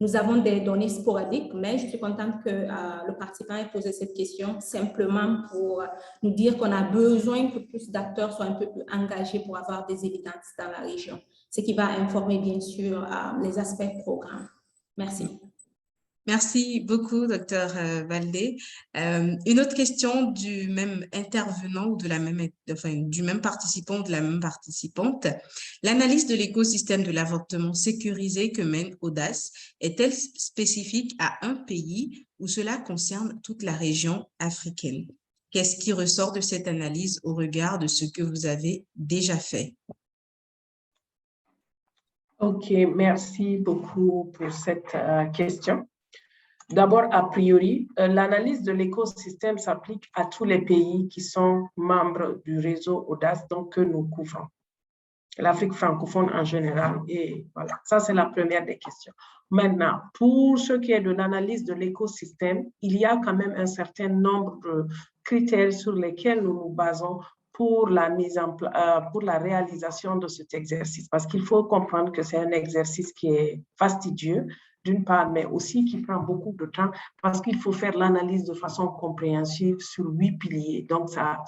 nous avons des données sporadiques, mais je suis contente que le participant ait posé cette question simplement pour nous dire qu'on a besoin que plus d'acteurs soient un peu plus engagés pour avoir des évidences dans la région, ce qui va informer bien sûr les aspects programme. Merci. Merci beaucoup, docteur Baldé. Une autre question du même intervenant ou du même participant ou de la même participante. L'analyse de l'écosystème de l'avortement sécurisé que mène Audace est-elle spécifique à un pays ou cela concerne toute la région africaine? Qu'est-ce qui ressort de cette analyse au regard de ce que vous avez déjà fait? OK, merci beaucoup pour cette question. D'abord, a priori, l'analyse de l'écosystème s'applique à tous les pays qui sont membres du réseau Audace, donc que nous couvrons. L'Afrique francophone en général. Et voilà, ça c'est la première des questions. Maintenant, pour ce qui est de l'analyse de l'écosystème, il y a quand même un certain nombre de critères sur lesquels nous nous basons pour la pour la réalisation de cet exercice. Parce qu'il faut comprendre que c'est un exercice qui est fastidieux, d'une part, mais aussi qui prend beaucoup de temps parce qu'il faut faire l'analyse de façon compréhensive sur 8 piliers. Donc, ça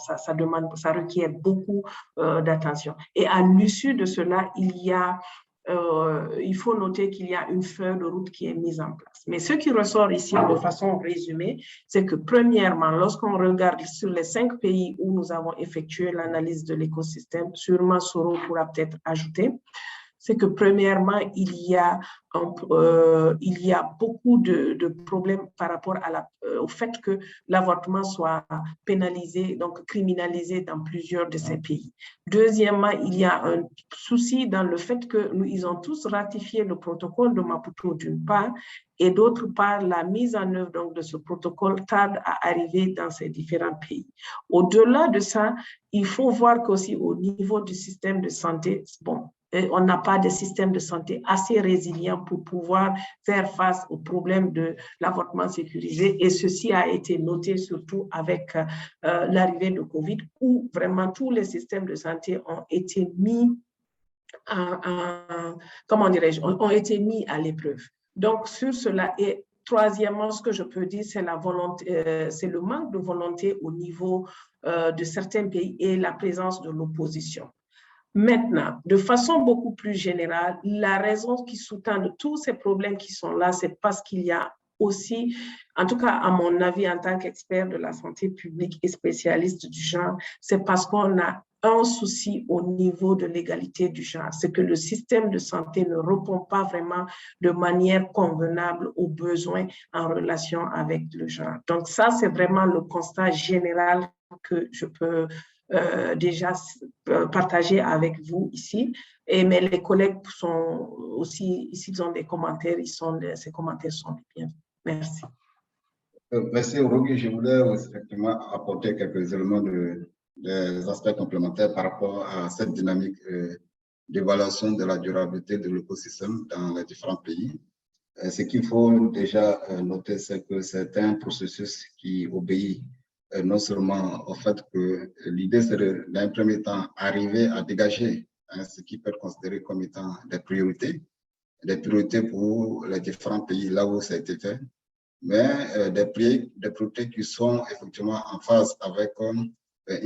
requiert beaucoup d'attention. Et à l'issue de cela, il faut noter qu'il y a une feuille de route qui est mise en place. Mais ce qui ressort ici de façon résumée, c'est que premièrement, lorsqu'on regarde sur les 5 pays où nous avons effectué l'analyse de l'écosystème, sûrement Soro pourra peut-être ajouter, c'est que premièrement, il y a beaucoup de problèmes par rapport au fait que l'avortement soit pénalisé, donc criminalisé dans plusieurs de ces pays. Deuxièmement, il y a un souci dans le fait qu'ils ont tous ratifié le protocole de Maputo d'une part, et d'autre part, la mise en œuvre donc, de ce protocole tarde à arriver dans ces différents pays. Au-delà de ça, il faut voir qu'aussi au niveau du système de santé, on n'a pas de système de santé assez résilient pour pouvoir faire face aux problèmes de l'avortement sécurisé. Et ceci a été noté surtout avec l'arrivée de Covid, où vraiment tous les systèmes de santé ont été mis ont été mis à l'épreuve. Donc, sur cela, et troisièmement, ce que je peux dire, c'est le manque de volonté au niveau de certains pays et la présence de l'opposition. Maintenant, de façon beaucoup plus générale, la raison qui sous-tend de tous ces problèmes qui sont là, c'est parce qu'il y a aussi, en tout cas à mon avis en tant qu'expert de la santé publique et spécialiste du genre, c'est parce qu'on a un souci au niveau de l'égalité du genre. C'est que le système de santé ne répond pas vraiment de manière convenable aux besoins en relation avec le genre. Donc ça, c'est vraiment le constat général que je peux déjà partager avec vous ici. Mais les collègues sont aussi, s'ils ont des commentaires, ces commentaires sont les bienvenus. Merci. Merci, Rogi. Je voulais effectivement apporter quelques éléments des aspects complémentaires par rapport à cette dynamique d'évaluation de la durabilité de l'écosystème dans les différents pays. Ce qu'il faut déjà noter, c'est que c'est un processus qui obéit non seulement au fait que l'idée, c'est d'un premier temps arriver à dégager ce qui peut être considéré comme étant des priorités pour les différents pays là où ça a été fait, mais des priorités qui sont effectivement en phase avec une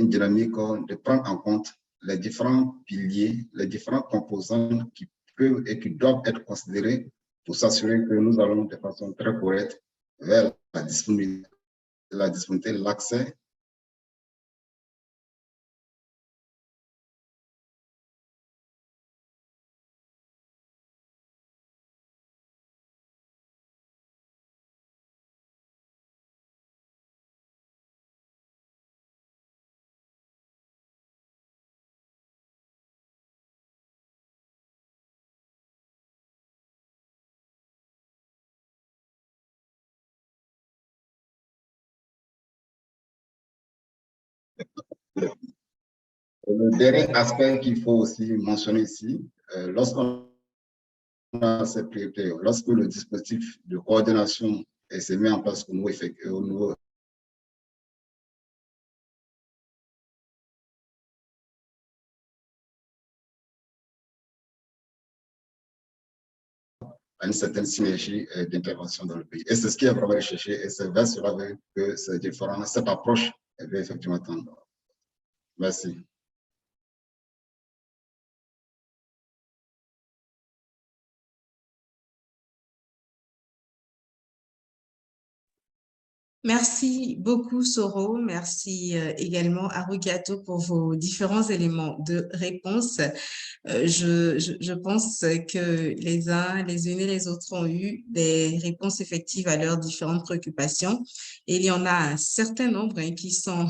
dynamique de prendre en compte les différents piliers, les différentes composantes qui peuvent et qui doivent être considérées pour s'assurer que nous allons de façon très correcte vers la disponibilité, l'accès Le dernier aspect qu'il faut aussi mentionner ici, lorsqu'on a cette priorité, lorsque le dispositif de coordination s'est mis en place au niveau à une certaine synergie d'intervention dans le pays. Et c'est ce qui est vraiment recherché et c'est vers cela que cette approche veut effectivement tendre. Merci. Merci beaucoup, Soro. Merci également à Rugato pour vos différents éléments de réponse. Je pense que les uns, les unes et les autres ont eu des réponses effectives à leurs différentes préoccupations. Et il y en a un certain nombre qui sont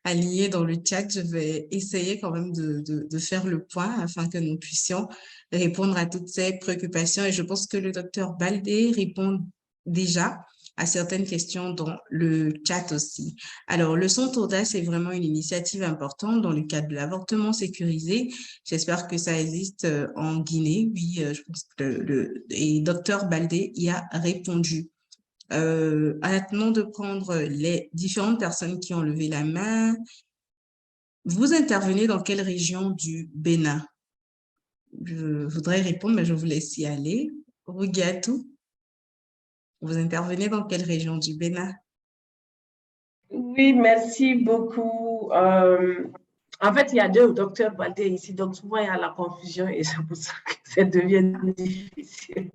alignés dans le chat. Je vais essayer quand même de faire le point afin que nous puissions répondre à toutes ces préoccupations. Et je pense que le docteur Baldé répond déjà à certaines questions dans le chat aussi. Alors, le Centre Audace est vraiment une initiative importante dans le cadre de l'avortement sécurisé. J'espère que ça existe en Guinée. Oui, je pense que et Dr Baldé y a répondu. Attendons de prendre les différentes personnes qui ont levé la main. Vous intervenez dans quelle région du Bénin? Je voudrais répondre, mais je vous laisse y aller. Rugatou. Vous intervenez dans quelle région du Bénin? Oui, merci beaucoup. En fait, il y a deux docteurs Baldé ici, donc souvent il y a la confusion et c'est pour ça que ça devient difficile.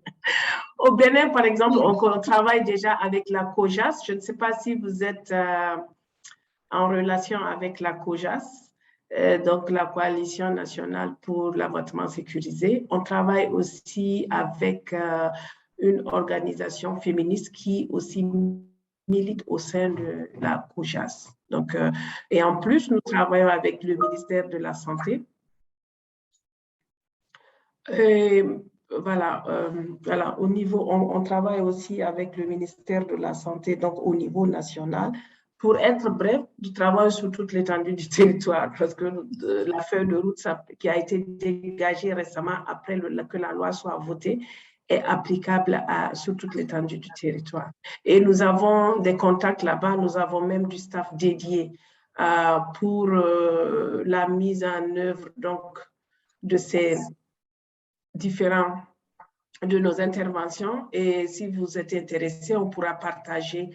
Au Bénin, par exemple, on travaille déjà avec la COJAS. Je ne sais pas si vous êtes en relation avec la COJAS, donc la Coalition nationale pour l'avortement sécurisé. On travaille aussi avec une organisation féministe qui aussi milite au sein de la COJAS. Donc, et en plus, nous travaillons avec le ministère de la Santé. Et voilà, au niveau, on travaille aussi avec le ministère de la Santé, donc au niveau national. Pour être bref, nous travaillons sur toute l'étendue du territoire parce que la feuille de route qui a été dégagée récemment après que la loi soit votée est applicable sur toute l'étendue du territoire. Et nous avons des contacts là-bas, nous avons même du staff dédié pour la mise en œuvre donc, de ces différents de nos interventions. Et si vous êtes intéressé, on pourra partager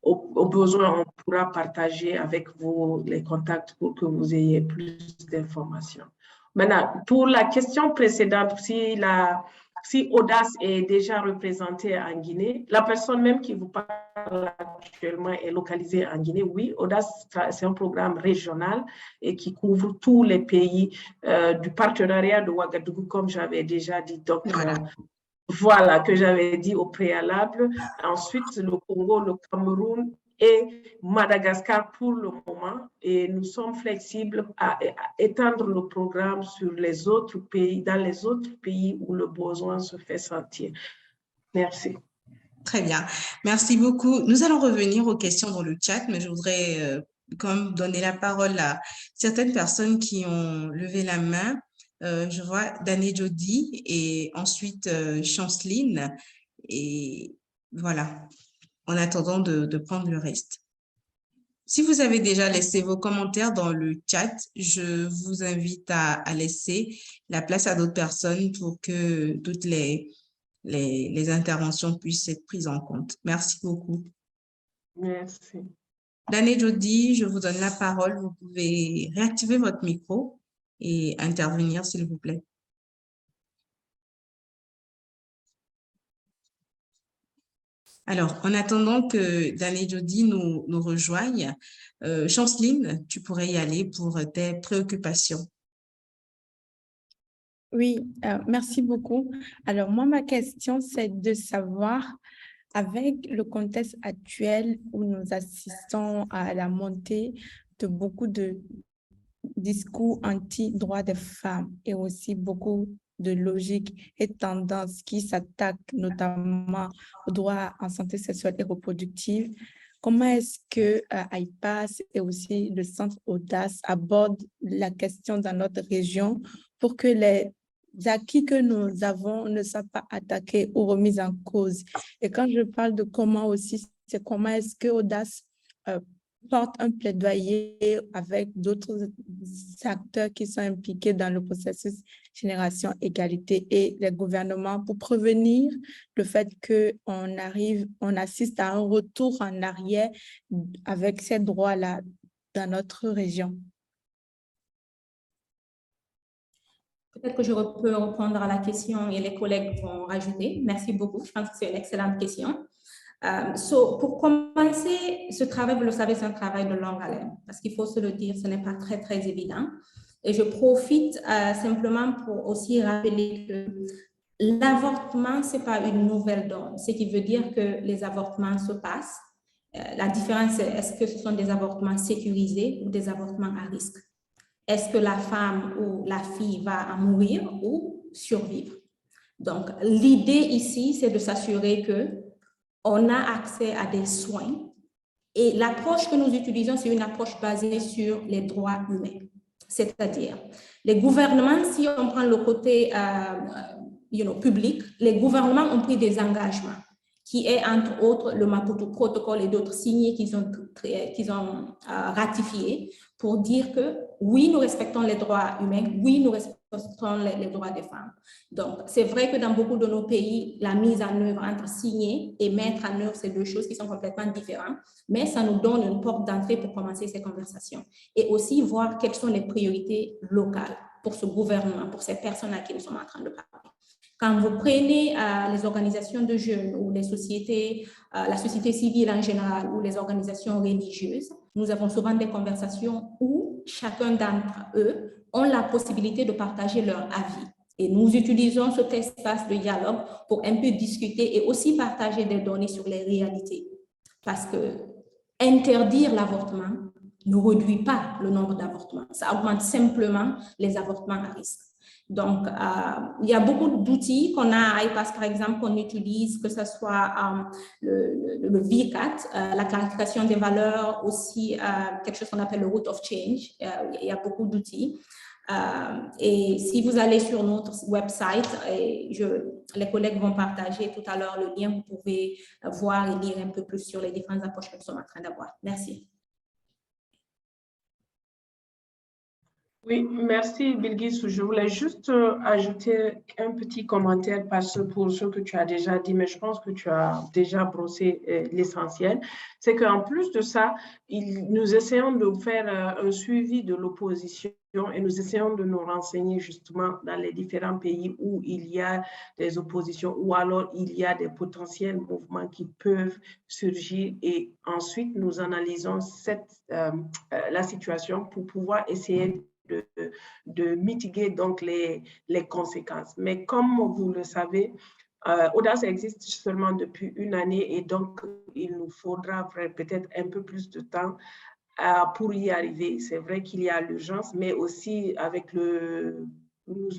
au besoin, on pourra partager avec vous les contacts pour que vous ayez plus d'informations. Maintenant, pour la question précédente, si Audace est déjà représenté en Guinée, la personne même qui vous parle actuellement est localisée en Guinée. Oui, Audace, c'est un programme régional et qui couvre tous les pays du partenariat de Ouagadougou, comme j'avais déjà dit. Donc, voilà, que j'avais dit au préalable. Ensuite, le Congo, le Cameroun et Madagascar pour le moment. Et nous sommes flexibles à étendre le programme sur les autres pays, dans les autres pays où le besoin se fait sentir. Merci. Très bien. Merci beaucoup. Nous allons revenir aux questions dans le chat, mais je voudrais quand même donner la parole à certaines personnes qui ont levé la main. Je vois Dané Jody et ensuite Chanceline. Et voilà, en attendant de prendre le reste. Si vous avez déjà laissé vos commentaires dans le chat, je vous invite à laisser la place à d'autres personnes pour que toutes les interventions puissent être prises en compte. Merci beaucoup. Merci. Dané Jody, je vous donne la parole. Vous pouvez réactiver votre micro et intervenir, s'il vous plaît. Alors, en attendant que Dané Jody nous rejoigne, Chanceline, tu pourrais y aller pour tes préoccupations. Oui, merci beaucoup. Alors, moi, ma question, c'est de savoir, avec le contexte actuel où nous assistons à la montée de beaucoup de discours anti-droits des femmes et aussi beaucoup de logiques et tendances qui s'attaquent notamment aux droits en santé sexuelle et reproductive, comment est-ce que IPAS et aussi le Centre Audace abordent la question dans notre région pour que les acquis que nous avons ne soient pas attaqués ou remis en cause. Et quand je parle de comment aussi, c'est comment est-ce que Audace porte un plaidoyer avec d'autres acteurs qui sont impliqués dans le processus Génération Égalité et les gouvernements pour prévenir le fait qu'on assiste à un retour en arrière avec ces droits-là dans notre région. Peut-être que je peux répondre à la question et les collègues vont rajouter. Merci beaucoup. Je pense que c'est une excellente question. Pour commencer, ce travail, vous le savez, c'est un travail de longue haleine, parce qu'il faut se le dire, ce n'est pas très, très évident. Et je profite simplement pour aussi rappeler que l'avortement, ce n'est pas une nouvelle donne, ce qui veut dire que les avortements se passent. La différence, c'est est-ce que ce sont des avortements sécurisés ou des avortements à risque? Est-ce que la femme ou la fille va en mourir ou survivre? Donc, l'idée ici, c'est de s'assurer qu'on a accès à des soins. Et l'approche que nous utilisons, c'est une approche basée sur les droits humains. C'est-à-dire, les gouvernements, si on prend le côté public, les gouvernements ont pris des engagements qui est, entre autres, le Maputo Protocol et d'autres signés qu'ils ont ratifiés pour dire que oui, nous respectons les droits humains, oui, nous respectons les droits des femmes. Donc, c'est vrai que dans beaucoup de nos pays, la mise en œuvre entre signer et mettre en œuvre, c'est deux choses qui sont complètement différentes, mais ça nous donne une porte d'entrée pour commencer ces conversations et aussi voir quelles sont les priorités locales pour ce gouvernement, pour ces personnes à qui nous sommes en train de parler. Quand vous prenez les organisations de jeunes ou les sociétés, la société civile en général ou les organisations religieuses, nous avons souvent des conversations où chacun d'entre eux ont la possibilité de partager leur avis. Et nous utilisons cet espace de dialogue pour un peu discuter et aussi partager des données sur les réalités. Parce que interdire l'avortement ne réduit pas le nombre d'avortements, ça augmente simplement les avortements à risque. Donc, il y a beaucoup d'outils qu'on a à IPAS, par exemple, qu'on utilise, que ce soit le VCAT, la clarification des valeurs, aussi quelque chose qu'on appelle le Root of Change. Il y a beaucoup d'outils. Et si vous allez sur notre website, les collègues vont partager tout à l'heure le lien, vous pouvez voir et lire un peu plus sur les différentes approches que nous sommes en train d'avoir. Merci. Oui, merci Bilguissou. Je voulais juste ajouter un petit commentaire pour ce que tu as déjà dit, mais je pense que tu as déjà brossé l'essentiel. C'est qu'en plus de ça, nous essayons de faire un suivi de l'opposition et nous essayons de nous renseigner justement dans les différents pays où il y a des oppositions ou alors il y a des potentiels mouvements qui peuvent surgir et ensuite nous analysons la situation pour pouvoir essayer de mitiguer donc les conséquences. Mais comme vous le savez, Audace existe seulement depuis une année et donc il nous faudra peut-être un peu plus de temps pour y arriver. C'est vrai qu'il y a l'urgence, mais aussi avec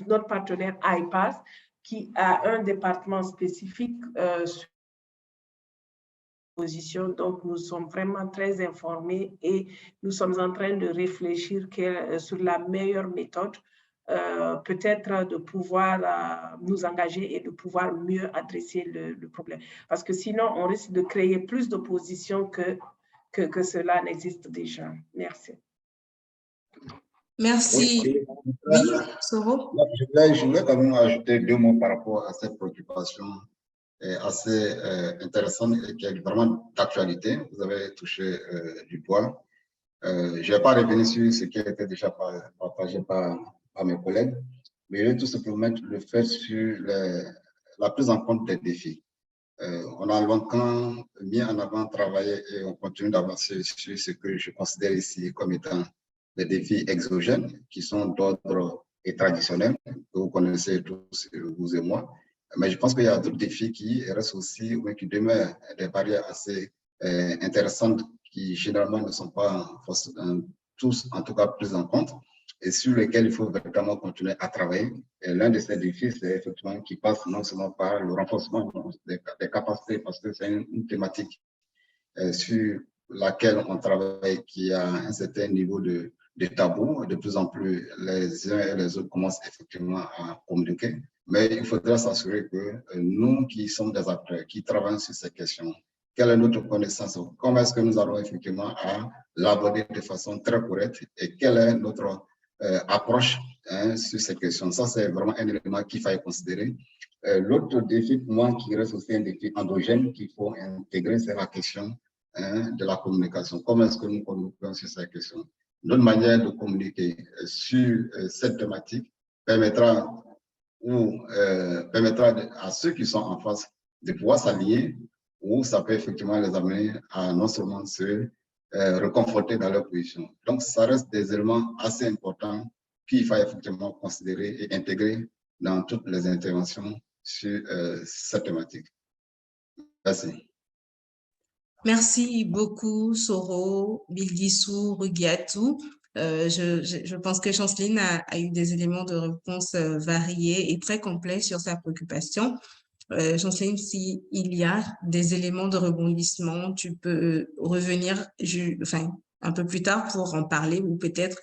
notre partenaire IPAS qui a un département spécifique sur position. Donc, nous sommes vraiment très informés et nous sommes en train de réfléchir sur la meilleure méthode, peut-être de pouvoir nous engager et de pouvoir mieux adresser le problème. Parce que sinon, on risque de créer plus d'opposition que cela n'existe déjà. Merci. Merci. Oui, Soro? Je voulais quand même ajouter 2 mots par rapport à cette préoccupation assez intéressante et qui est vraiment d'actualité. Vous avez touché du doigt. Je ne vais pas revenir sur ce qui a été déjà partagé par mes collègues, mais je vais tout simplement le faire sur la prise en compte des défis. On a longtemps mis en avant, travaillé et on continue d'avancer sur ce que je considère ici comme étant des défis exogènes qui sont d'ordre et traditionnel, que vous connaissez tous, vous et moi. Mais je pense qu'il y a d'autres défis qui restent aussi, ou qui demeurent des barrières assez intéressantes qui généralement ne sont pas tous, en tout cas, pris en compte et sur lesquels il faut vraiment continuer à travailler. Et l'un de ces défis, c'est effectivement qui passe non seulement par le renforcement des capacités, parce que c'est une thématique sur laquelle on travaille, qui a un certain niveau de tabou. De plus en plus, les uns et les autres commencent effectivement à communiquer. Mais il faudra s'assurer que nous qui sommes des acteurs, qui travaillons sur ces questions, quelle est notre connaissance? Comment est-ce que nous allons effectivement à l'aborder de façon très correcte et quelle est notre approche sur ces questions? Ça, c'est vraiment un élément qu'il faut considérer. L'autre défi pour moi qui reste aussi un défi endogène qu'il faut intégrer, c'est la question de la communication. Comment est-ce que nous communiquons sur ces questions? Notre manière de communiquer sur cette thématique permettra à ceux qui sont en face de pouvoir s'allier, ou ça peut effectivement les amener à non seulement se reconforter dans leur position. Donc, ça reste des éléments assez importants qu'il faut effectivement considérer et intégrer dans toutes les interventions sur cette thématique. Merci. Merci beaucoup, Soro, Bilguissou, Rugiatou. Je pense que Chanceline a eu des éléments de réponse variés et très complets sur sa préoccupation. Chanceline, s'il y a des éléments de rebondissement, tu peux revenir un peu plus tard pour en parler ou peut-être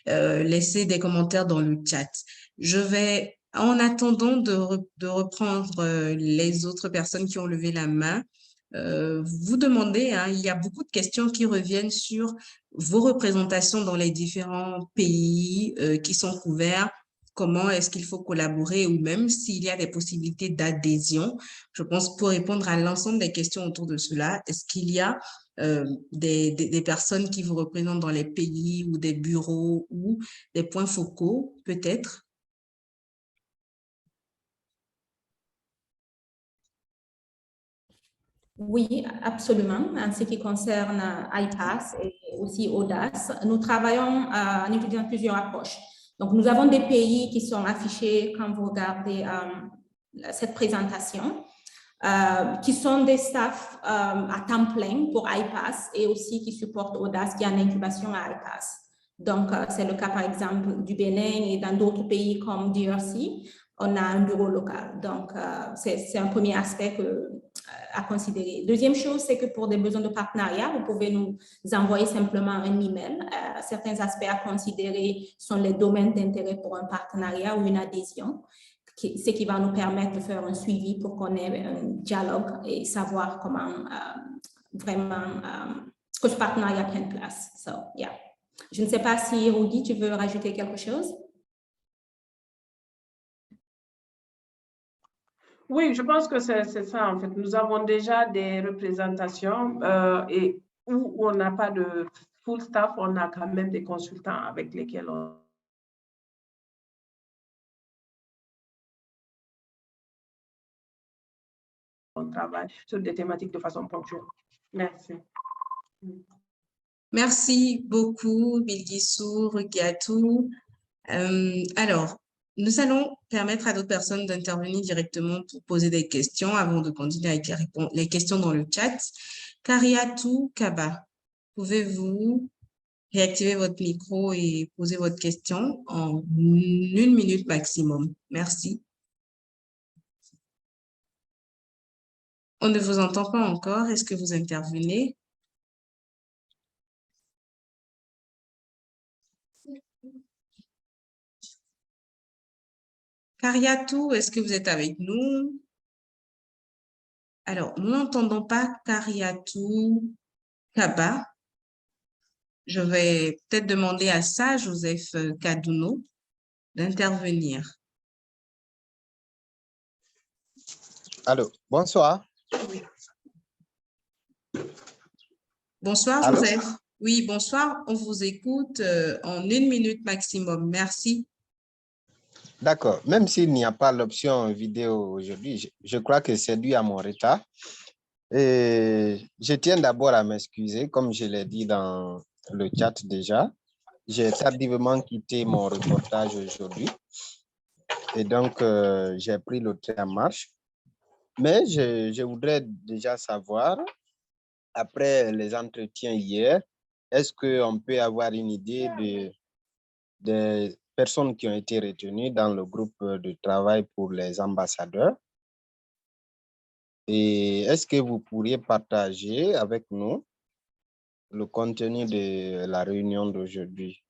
laisser des commentaires dans le chat. Je vais, en attendant de reprendre les autres personnes qui ont levé la main, vous demander, il y a beaucoup de questions qui reviennent sur vos représentations dans les différents pays qui sont couverts, comment est-ce qu'il faut collaborer ou même s'il y a des possibilités d'adhésion. Je pense pour répondre à l'ensemble des questions autour de cela, est-ce qu'il y a des personnes qui vous représentent dans les pays ou des bureaux ou des points focaux peut-être? Oui, absolument. En ce qui concerne IPAS et aussi Audace, nous travaillons en utilisant plusieurs approches. Donc, nous avons des pays qui sont affichés quand vous regardez cette présentation, qui sont des staffs à temps plein pour IPAS et aussi qui supportent Audace, qui est en incubation à IPAS. Donc, c'est le cas, par exemple, du Bénin et dans d'autres pays comme DRC, on a un bureau local. Donc, c'est un premier aspect à considérer. Deuxième chose, c'est que pour des besoins de partenariat, vous pouvez nous envoyer simplement un email. Certains aspects à considérer sont les domaines d'intérêt pour un partenariat ou une adhésion, ce qui va nous permettre de faire un suivi pour qu'on ait un dialogue et savoir comment vraiment que ce partenariat prenne place. So, yeah. Je ne sais pas si, Rudy, tu veux rajouter quelque chose? Oui, je pense que c'est ça, en fait. Nous avons déjà des représentations et où on n'a pas de full staff, on a quand même des consultants avec lesquels on travaille sur des thématiques de façon ponctuelle. Merci. Merci beaucoup, Bilguissou, Rugiatou. Alors, nous allons permettre à d'autres personnes d'intervenir directement pour poser des questions avant de continuer avec les questions dans le chat. Kariatou Kaba, pouvez-vous réactiver votre micro et poser votre question en 1 minute maximum? Merci. On ne vous entend pas encore. Est-ce que vous intervenez? Kariatou, est-ce que vous êtes avec nous? Alors, nous n'entendons pas Kariatou Kaba. Je vais peut-être demander à ça, Joseph Kadouno, d'intervenir. Allô, bonsoir. Bonsoir, Allô? Joseph. Oui, bonsoir. On vous écoute en 1 minute maximum. Merci. D'accord. Même s'il n'y a pas l'option vidéo aujourd'hui, je crois que c'est dû à mon retard. Et je tiens d'abord à m'excuser, comme je l'ai dit dans le chat déjà. J'ai tardivement quitté mon reportage aujourd'hui. Et donc, j'ai pris le train en marche. Mais je voudrais déjà savoir, après les entretiens hier, est-ce qu'on peut avoir une idée des personnes qui ont été retenues dans le groupe de travail pour les ambassadeurs? Et est-ce que vous pourriez partager avec nous le contenu de la réunion d'aujourd'hui,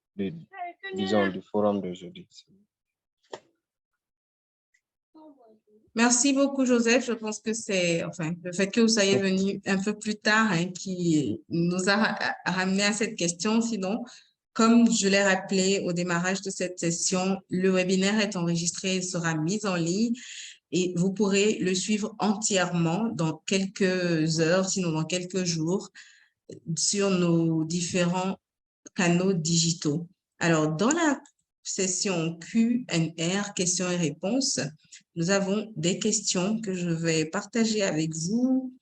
disons du forum d'aujourd'hui. Merci beaucoup, Joseph. Je pense que c'est, enfin, le fait que vous soyez venu un peu plus tard qui nous a ramené à cette question. Sinon, comme je l'ai rappelé au démarrage de cette session, le webinaire est enregistré et sera mis en ligne et vous pourrez le suivre entièrement dans quelques heures, sinon dans quelques jours, sur nos différents canaux digitaux. Alors, dans la session Q&R, questions et réponses, nous avons des questions que je vais partager avec vous.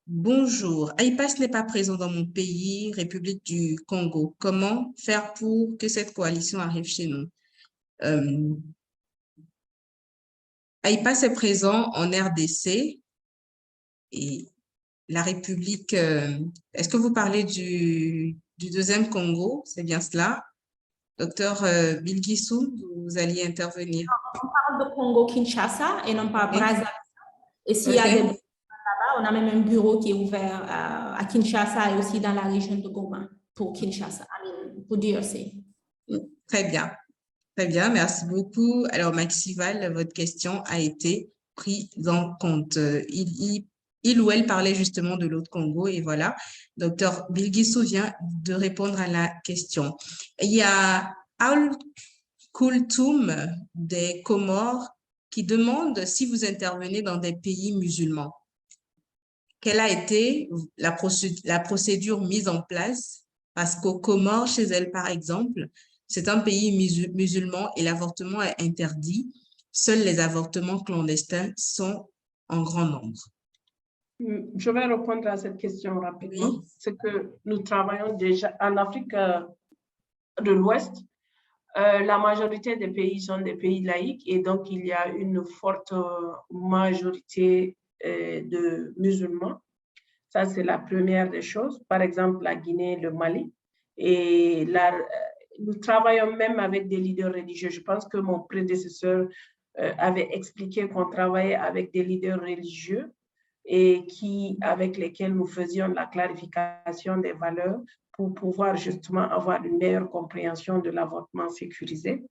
Bonjour, IPAS n'est pas présent dans mon pays, République du Congo. Comment faire pour que cette coalition arrive chez nous? IPAS est présent en RDC et la République, est-ce que vous parlez du deuxième Congo? C'est bien cela? Docteur Bilguissou, vous alliez intervenir. On parle de Congo-Kinshasa et non pas Brazzaville. Et s'il y a des là-bas, on a même un bureau qui est ouvert à Kinshasa et aussi dans la région de Goma pour Kinshasa, pour DRC. Très bien. Très bien, merci beaucoup. Alors, Maxival, votre question a été prise en compte. Il ou elle parlait justement de l'autre Congo et voilà, Docteur Bilguissou vient de répondre à la question. Il y a Al Koultoum des Comores qui demande si vous intervenez dans des pays musulmans. Quelle a été la procédure mise en place? Parce qu'aux Comores, chez elle par exemple, c'est un pays musulman et l'avortement est interdit. Seuls les avortements clandestins sont en grand nombre. Je vais répondre à cette question rapidement. Oui. C'est que nous travaillons déjà en Afrique de l'Ouest. La majorité des pays sont des pays laïcs et donc il y a une forte majorité de musulmans. Ça, c'est la première des choses. Par exemple, la Guinée, le Mali. Et nous travaillons même avec des leaders religieux. Je pense que mon prédécesseur avait expliqué qu'on travaillait avec des leaders religieux et avec lesquels nous faisions la clarification des valeurs pour pouvoir justement avoir une meilleure compréhension de l'avortement sécurisé.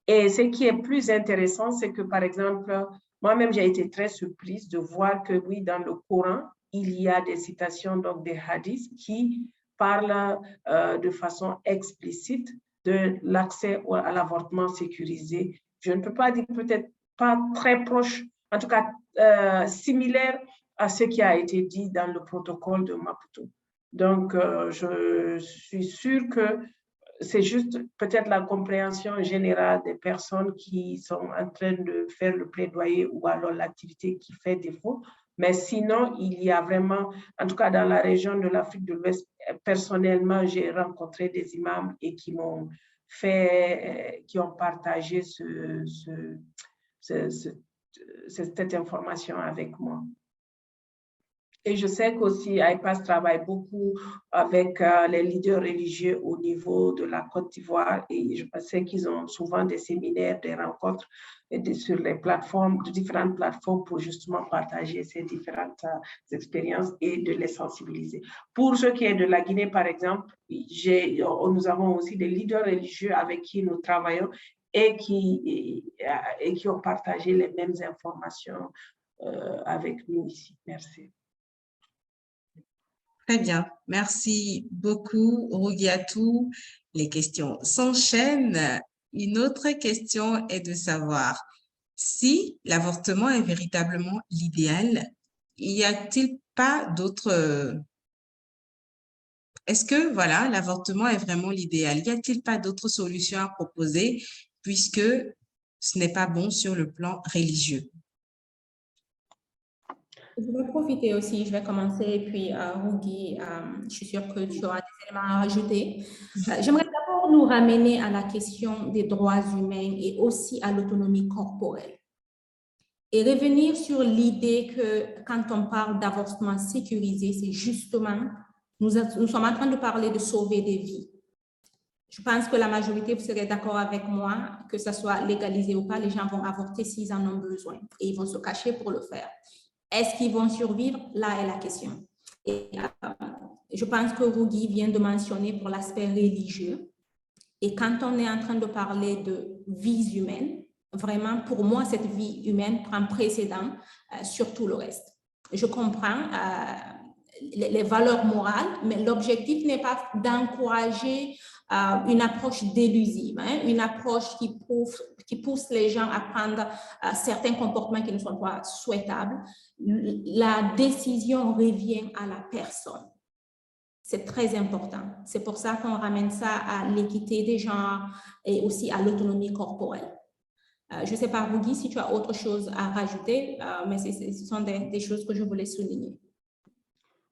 Et ce qui est plus intéressant, c'est que, par exemple, moi-même, j'ai été très surprise de voir que, oui, dans le Coran, il y a des citations, donc des hadiths, qui parlent de façon explicite de l'accès à l'avortement sécurisé. Je ne peux pas dire peut-être pas très proche, en tout cas similaire à ce qui a été dit dans le protocole de Maputo. Donc, je suis sûre que c'est juste peut-être la compréhension générale des personnes qui sont en train de faire le plaidoyer ou alors l'activité qui fait défaut. Mais sinon, il y a vraiment, en tout cas dans la région de l'Afrique de l'Ouest, personnellement, j'ai rencontré des imams et qui m'ont qui ont partagé cette information avec moi. Et je sais qu'aussi, IPAS travaille beaucoup avec les leaders religieux au niveau de la Côte d'Ivoire et je sais qu'ils ont souvent des séminaires, des rencontres sur les plateformes, de différentes plateformes pour justement partager ces différentes expériences et de les sensibiliser. Pour ce qui est de la Guinée, par exemple, nous avons aussi des leaders religieux avec qui nous travaillons et qui ont partagé les mêmes informations avec nous ici. Merci. Très bien. Merci beaucoup, Rougiatou. Les questions s'enchaînent. Une autre question est de savoir si l'avortement est véritablement l'idéal, y a-t-il pas d'autres... Est-ce que, voilà, l'avortement est vraiment l'idéal? Y a-t-il pas d'autres solutions à proposer puisque ce n'est pas bon sur le plan religieux? Je vais profiter aussi, je vais commencer, et puis Rougui, je suis sûre que tu auras des éléments à rajouter. J'aimerais d'abord nous ramener à la question des droits humains et aussi à l'autonomie corporelle. Et revenir sur l'idée que quand on parle d'avortement sécurisé, c'est justement, nous sommes en train de parler de sauver des vies. Je pense que la majorité, vous serez d'accord avec moi, que ce soit légalisé ou pas, les gens vont avorter s'ils en ont besoin et ils vont se cacher pour le faire. Est-ce qu'ils vont survivre? Là est la question. Et je pense que Rougui vient de mentionner pour l'aspect religieux. Et quand on est en train de parler de vies humaines, vraiment, pour moi, cette vie humaine prend précédent sur tout le reste. Je comprends les valeurs morales, mais l'objectif n'est pas d'encourager une approche délusive, hein, une approche qui pousse les gens à prendre certains comportements qui ne sont pas souhaitables. La décision revient à la personne. C'est très important. C'est pour ça qu'on ramène ça à l'équité des genres et aussi à l'autonomie corporelle. Je ne sais pas, Rougui, si tu as autre chose à rajouter, mais ce sont des choses que je voulais souligner.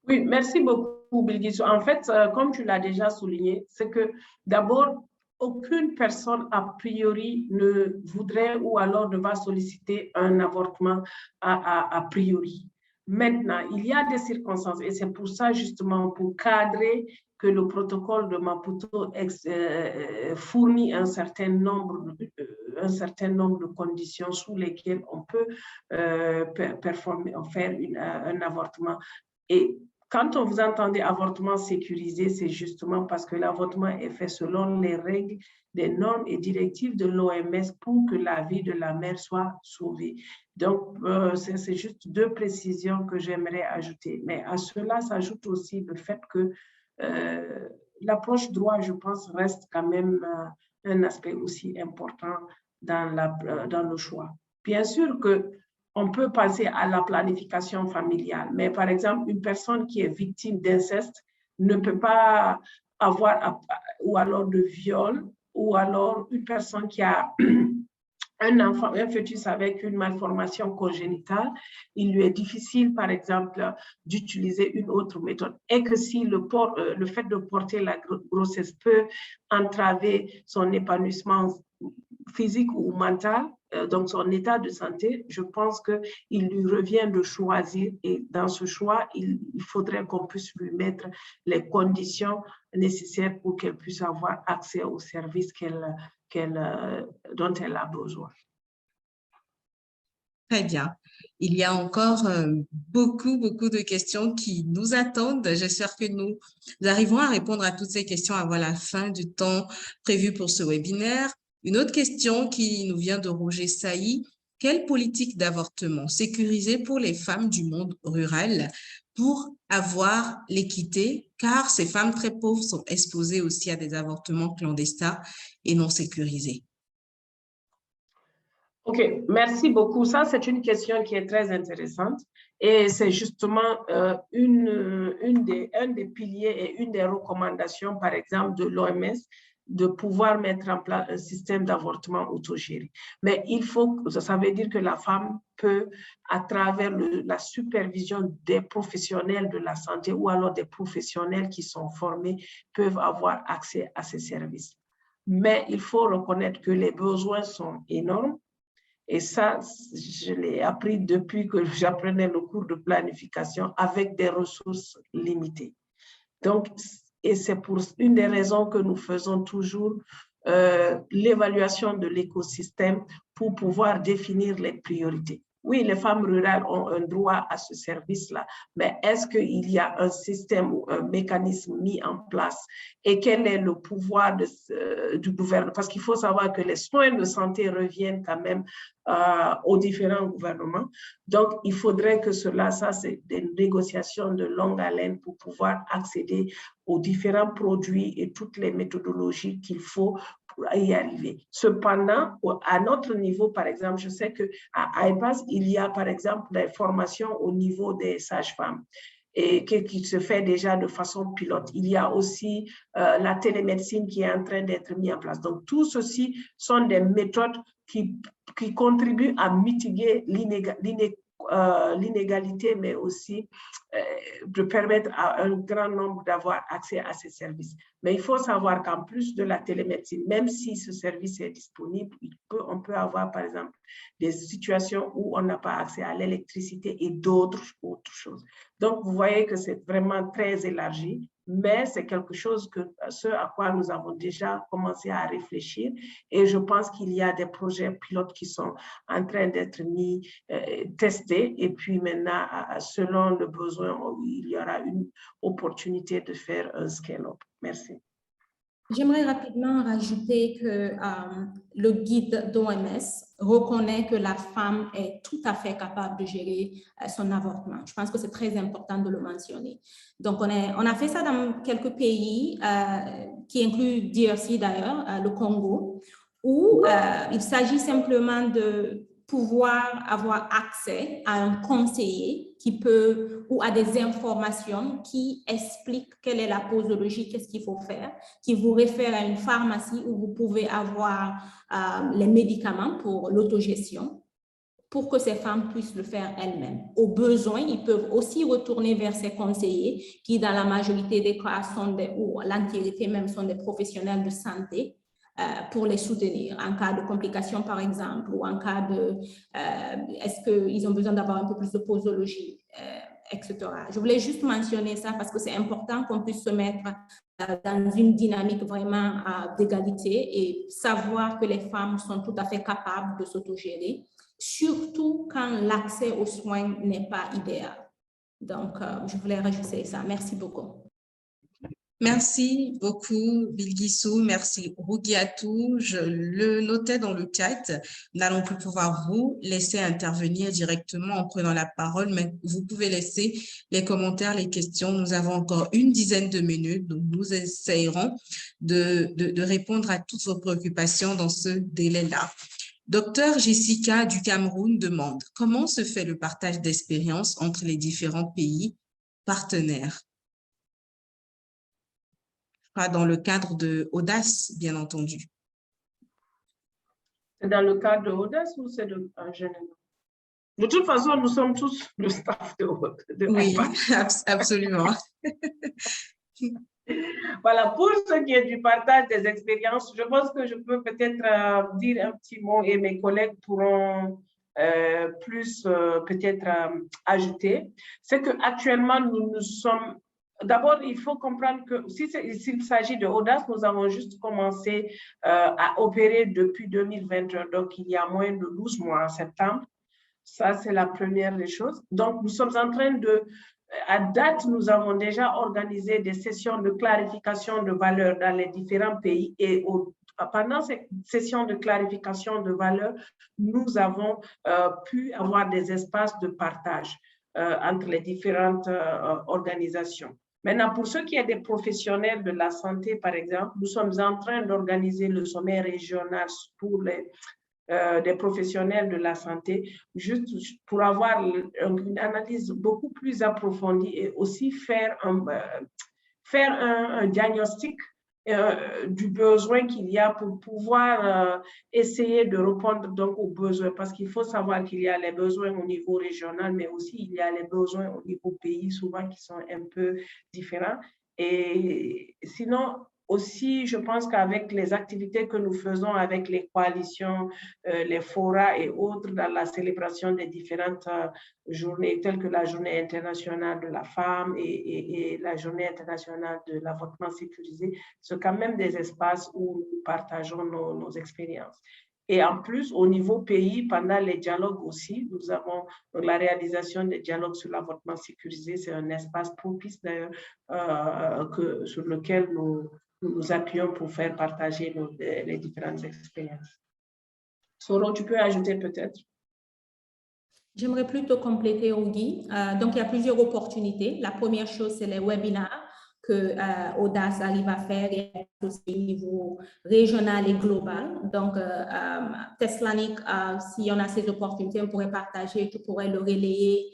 Oui, merci beaucoup, Bilguis. En fait, comme tu l'as déjà souligné, c'est que d'abord, aucune personne a priori ne voudrait ou alors ne va solliciter un avortement a priori. Maintenant, il y a des circonstances et c'est pour ça justement pour cadrer que le protocole de Maputo fournit un certain nombre de conditions sous lesquelles on peut faire un avortement. Et quand on vous entendez avortement sécurisé, c'est justement parce que l'avortement est fait selon les règles, des normes et directives de l'OMS pour que la vie de la mère soit sauvée. Donc, c'est juste deux précisions que j'aimerais ajouter. Mais à cela s'ajoute aussi le fait que l'approche droit, je pense, reste quand même un aspect aussi important dans le choix. Bien sûr que on peut passer à la planification familiale, mais par exemple, une personne qui est victime d'inceste ne peut pas avoir, ou alors de viol, ou alors une personne qui a un enfant, un fœtus avec une malformation congénitale, il lui est difficile, par exemple, d'utiliser une autre méthode. Et que si le fait de porter la grossesse peut entraver son épanouissement physique ou mental, donc son état de santé, je pense qu'il lui revient de choisir et dans ce choix, il faudrait qu'on puisse lui mettre les conditions nécessaires pour qu'elle puisse avoir accès aux services dont elle a besoin. Très bien. Il y a encore beaucoup de questions qui nous attendent. J'espère que nous arrivons à répondre à toutes ces questions avant la fin du temps prévu pour ce webinaire. Une autre question qui nous vient de Roger Sailly. Quelle politique d'avortement sécurisée pour les femmes du monde rural pour avoir l'équité, car ces femmes très pauvres sont exposées aussi à des avortements clandestins et non sécurisés? OK, merci beaucoup. Ça, c'est une question qui est très intéressante et c'est justement un des piliers et une des recommandations, par exemple, de l'OMS, de pouvoir mettre en place un système d'avortement autogéré. Mais ça veut dire que la femme peut, à travers la supervision des professionnels de la santé ou alors des professionnels qui sont formés, peuvent avoir accès à ces services. Mais il faut reconnaître que les besoins sont énormes. Et ça, je l'ai appris depuis que j'apprenais le cours de planification avec des ressources limitées. Donc, et c'est pour une des raisons que nous faisons toujours l'évaluation de l'écosystème pour pouvoir définir les priorités. Oui, les femmes rurales ont un droit à ce service-là, mais est-ce qu'il y a un système ou un mécanisme mis en place et quel est le pouvoir du gouvernement? Parce qu'il faut savoir que les soins de santé reviennent quand même aux différents gouvernements. Donc, il faudrait que ça c'est des négociations de longue haleine pour pouvoir accéder aux différents produits et toutes les méthodologies qu'il faut pour y arriver. Cependant, à notre niveau, par exemple, je sais qu'à IPAS, il y a par exemple des formations au niveau des sages-femmes et qui se fait déjà de façon pilote. Il y a aussi la télémédecine qui est en train d'être mise en place. Donc, tout ceci sont des méthodes qui contribuent à mitiguer l'inégalité, mais aussi de permettre à un grand nombre d'avoir accès à ces services. Mais il faut savoir qu'en plus de la télémédecine, même si ce service est disponible, on peut avoir, par exemple, des situations où on n'a pas accès à l'électricité et d'autres choses. Donc, vous voyez que c'est vraiment très élargi. mais c'est quelque chose ce à quoi nous avons déjà commencé à réfléchir. Et je pense qu'il y a des projets pilotes qui sont en train d'être testés. Et puis maintenant, selon le besoin, il y aura une opportunité de faire un scale-up. Merci. J'aimerais rapidement rajouter que le guide d'OMS reconnaît que la femme est tout à fait capable de gérer son avortement. Je pense que c'est très important de le mentionner. Donc, on a fait ça dans quelques pays, qui incluent DRC d'ailleurs, le Congo, où il s'agit simplement de pouvoir avoir accès à un conseiller ou à des informations qui expliquent quelle est la posologie, qu'est-ce qu'il faut faire, qui vous réfère à une pharmacie où vous pouvez avoir les médicaments pour l'autogestion, pour que ces femmes puissent le faire elles-mêmes. Au besoin, ils peuvent aussi retourner vers ces conseillers qui, dans la majorité des cas, ou l'entièreté même, sont des professionnels de santé, pour les soutenir en cas de complications, par exemple, ou en cas de est-ce qu'ils ont besoin d'avoir un peu plus de posologie, etc. Je voulais juste mentionner ça parce que c'est important qu'on puisse se mettre dans une dynamique vraiment d'égalité et savoir que les femmes sont tout à fait capables de s'autogérer, surtout quand l'accès aux soins n'est pas idéal. Donc, je voulais rajouter ça. Merci beaucoup. Merci beaucoup, Bilguissou. Merci, Rougiatou. Je le notais dans le chat. Nous n'allons plus pouvoir vous laisser intervenir directement en prenant la parole, mais vous pouvez laisser les commentaires, les questions. Nous avons encore une dizaine de minutes, donc nous essayerons de répondre à toutes vos préoccupations dans ce délai-là. Docteur Jessica du Cameroun demande « Comment se fait le partage d'expériences entre les différents pays partenaires ?» Dans le cadre de Audace, bien entendu. C'est dans le cadre de Audace ou c'est en général? De toute façon, nous sommes tous le staff de Oui, absolument. Voilà, pour ce qui est du partage des expériences, je pense que je peux peut-être dire un petit mot et mes collègues pourront plus peut-être ajouter. C'est qu'actuellement, nous sommes... D'abord, il faut comprendre que s'il s'agit de Audace, nous avons juste commencé à opérer depuis 2021, donc il y a moins de 12 mois en septembre. Ça, c'est la première des choses. Donc, nous sommes en train à date, nous avons déjà organisé des sessions de clarification de valeurs dans les différents pays et pendant ces sessions de clarification de valeurs, nous avons pu avoir des espaces de partage entre les différentes organisations. Maintenant, pour ce qui est des professionnels de la santé, par exemple, nous sommes en train d'organiser le sommet régional pour des professionnels de la santé, juste pour avoir une analyse beaucoup plus approfondie et aussi faire un diagnostic du besoin qu'il y a pour pouvoir essayer de répondre donc aux besoins, parce qu'il faut savoir qu'il y a les besoins au niveau régional, mais aussi il y a les besoins au niveau pays, souvent qui sont un peu différents. Et sinon, aussi, je pense qu'avec les activités que nous faisons avec les coalitions, les forats et autres dans la célébration des différentes journées, telles que la Journée internationale de la femme et la Journée internationale de l'avortement sécurisé, c'est quand même des espaces où nous partageons nos expériences. Et en plus, au niveau pays, pendant les dialogues aussi, nous avons la réalisation des dialogues sur l'avortement sécurisé. C'est un espace propice d'ailleurs sur lequel nous appuyons pour faire partager les différentes expériences. Soro, tu peux ajouter peut-être? J'aimerais plutôt compléter, Ogi. Donc, il y a plusieurs opportunités. La première chose, c'est les webinaires que Audace arrive à faire au niveau régional et global. Donc, Teslanik, si on a ces opportunités, on pourrait partager, tu pourrais le relayer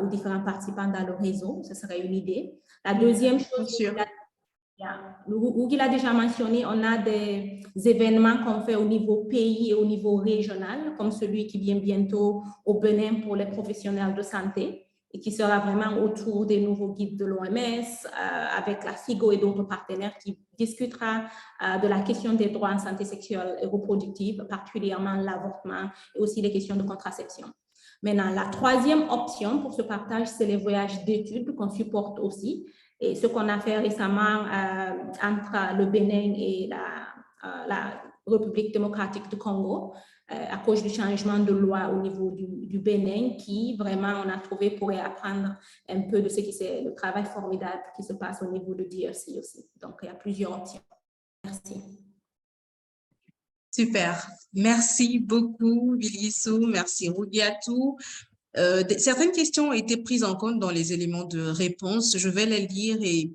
aux différents participants dans le réseau. Ce serait une idée. La deuxième chose, Ogi l'a déjà mentionné, on a des événements qu'on fait au niveau pays et au niveau régional, comme celui qui vient bientôt au Bénin pour les professionnels de santé et qui sera vraiment autour des nouveaux guides de l'OMS avec la FIGO et d'autres partenaires qui discutera de la question des droits en santé sexuelle et reproductive, particulièrement l'avortement et aussi les questions de contraception. Maintenant, la troisième option pour ce partage, c'est les voyages d'études qu'on supporte aussi. Et ce qu'on a fait récemment entre le Bénin et la République démocratique du Congo, à cause du changement de loi au niveau du Bénin, qui vraiment, on a trouvé, pourrait apprendre un peu de ce qui c'est le travail formidable qui se passe au niveau de DRC aussi. Donc, il y a plusieurs options. Merci. Super. Merci beaucoup, Bilguissou. Merci, Roudiatou. Certaines questions ont été prises en compte dans les éléments de réponse. Je vais les lire et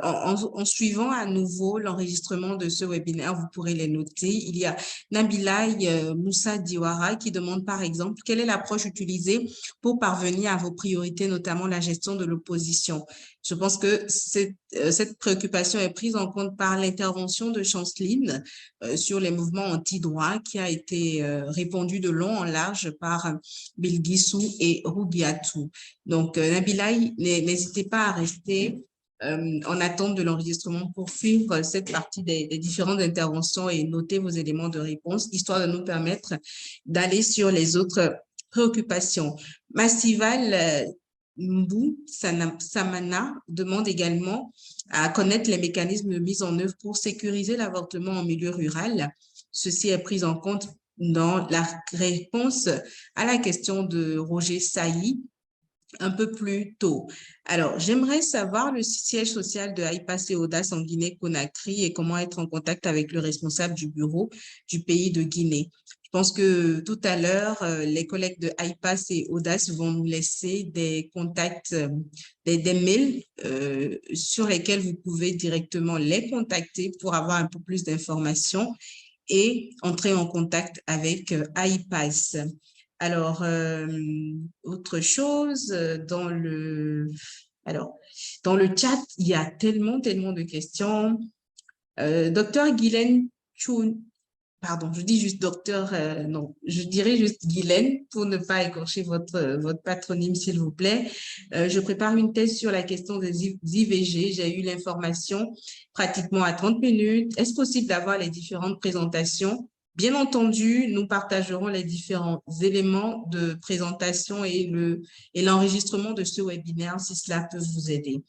en suivant à nouveau l'enregistrement de ce webinaire, vous pourrez les noter. Il y a Nabilay Moussa Diwara qui demande par exemple, quelle est l'approche utilisée pour parvenir à vos priorités, notamment la gestion de l'opposition? Je pense que cette préoccupation est prise en compte par l'intervention de Chanceline sur les mouvements anti-droit qui a été répondu de long en large par Bilguissou et Roudiatou. Donc, Nabilay, n'hésitez pas à rester en attente de l'enregistrement pour suivre cette partie des différentes interventions et noter vos éléments de réponse, histoire de nous permettre d'aller sur les autres préoccupations. Massival Mbou Samana demande également à connaître les mécanismes de mise en œuvre pour sécuriser l'avortement en milieu rural. Ceci est pris en compte dans la réponse à la question de Roger Sailly un peu plus tôt. Alors, j'aimerais savoir le siège social de IPAS et Audace en Guinée-Conakry et comment être en contact avec le responsable du bureau du pays de Guinée. Je pense que tout à l'heure, les collègues de IPAS et Audace vont nous laisser des contacts, des mails sur lesquels vous pouvez directement les contacter pour avoir un peu plus d'informations et entrer en contact avec IPAS. Alors, autre chose, dans le chat, il y a tellement de questions. Docteur Guylaine Choun, pardon, je dis juste docteur, non, je dirais juste Guylaine pour ne pas écorcher votre patronyme, s'il vous plaît. Je prépare une thèse sur la question des IVG. J'ai eu l'information pratiquement à 30 minutes. Est-ce possible d'avoir les différentes présentations? Bien entendu, nous partagerons les différents éléments de présentation et l'enregistrement de ce webinaire si cela peut vous aider.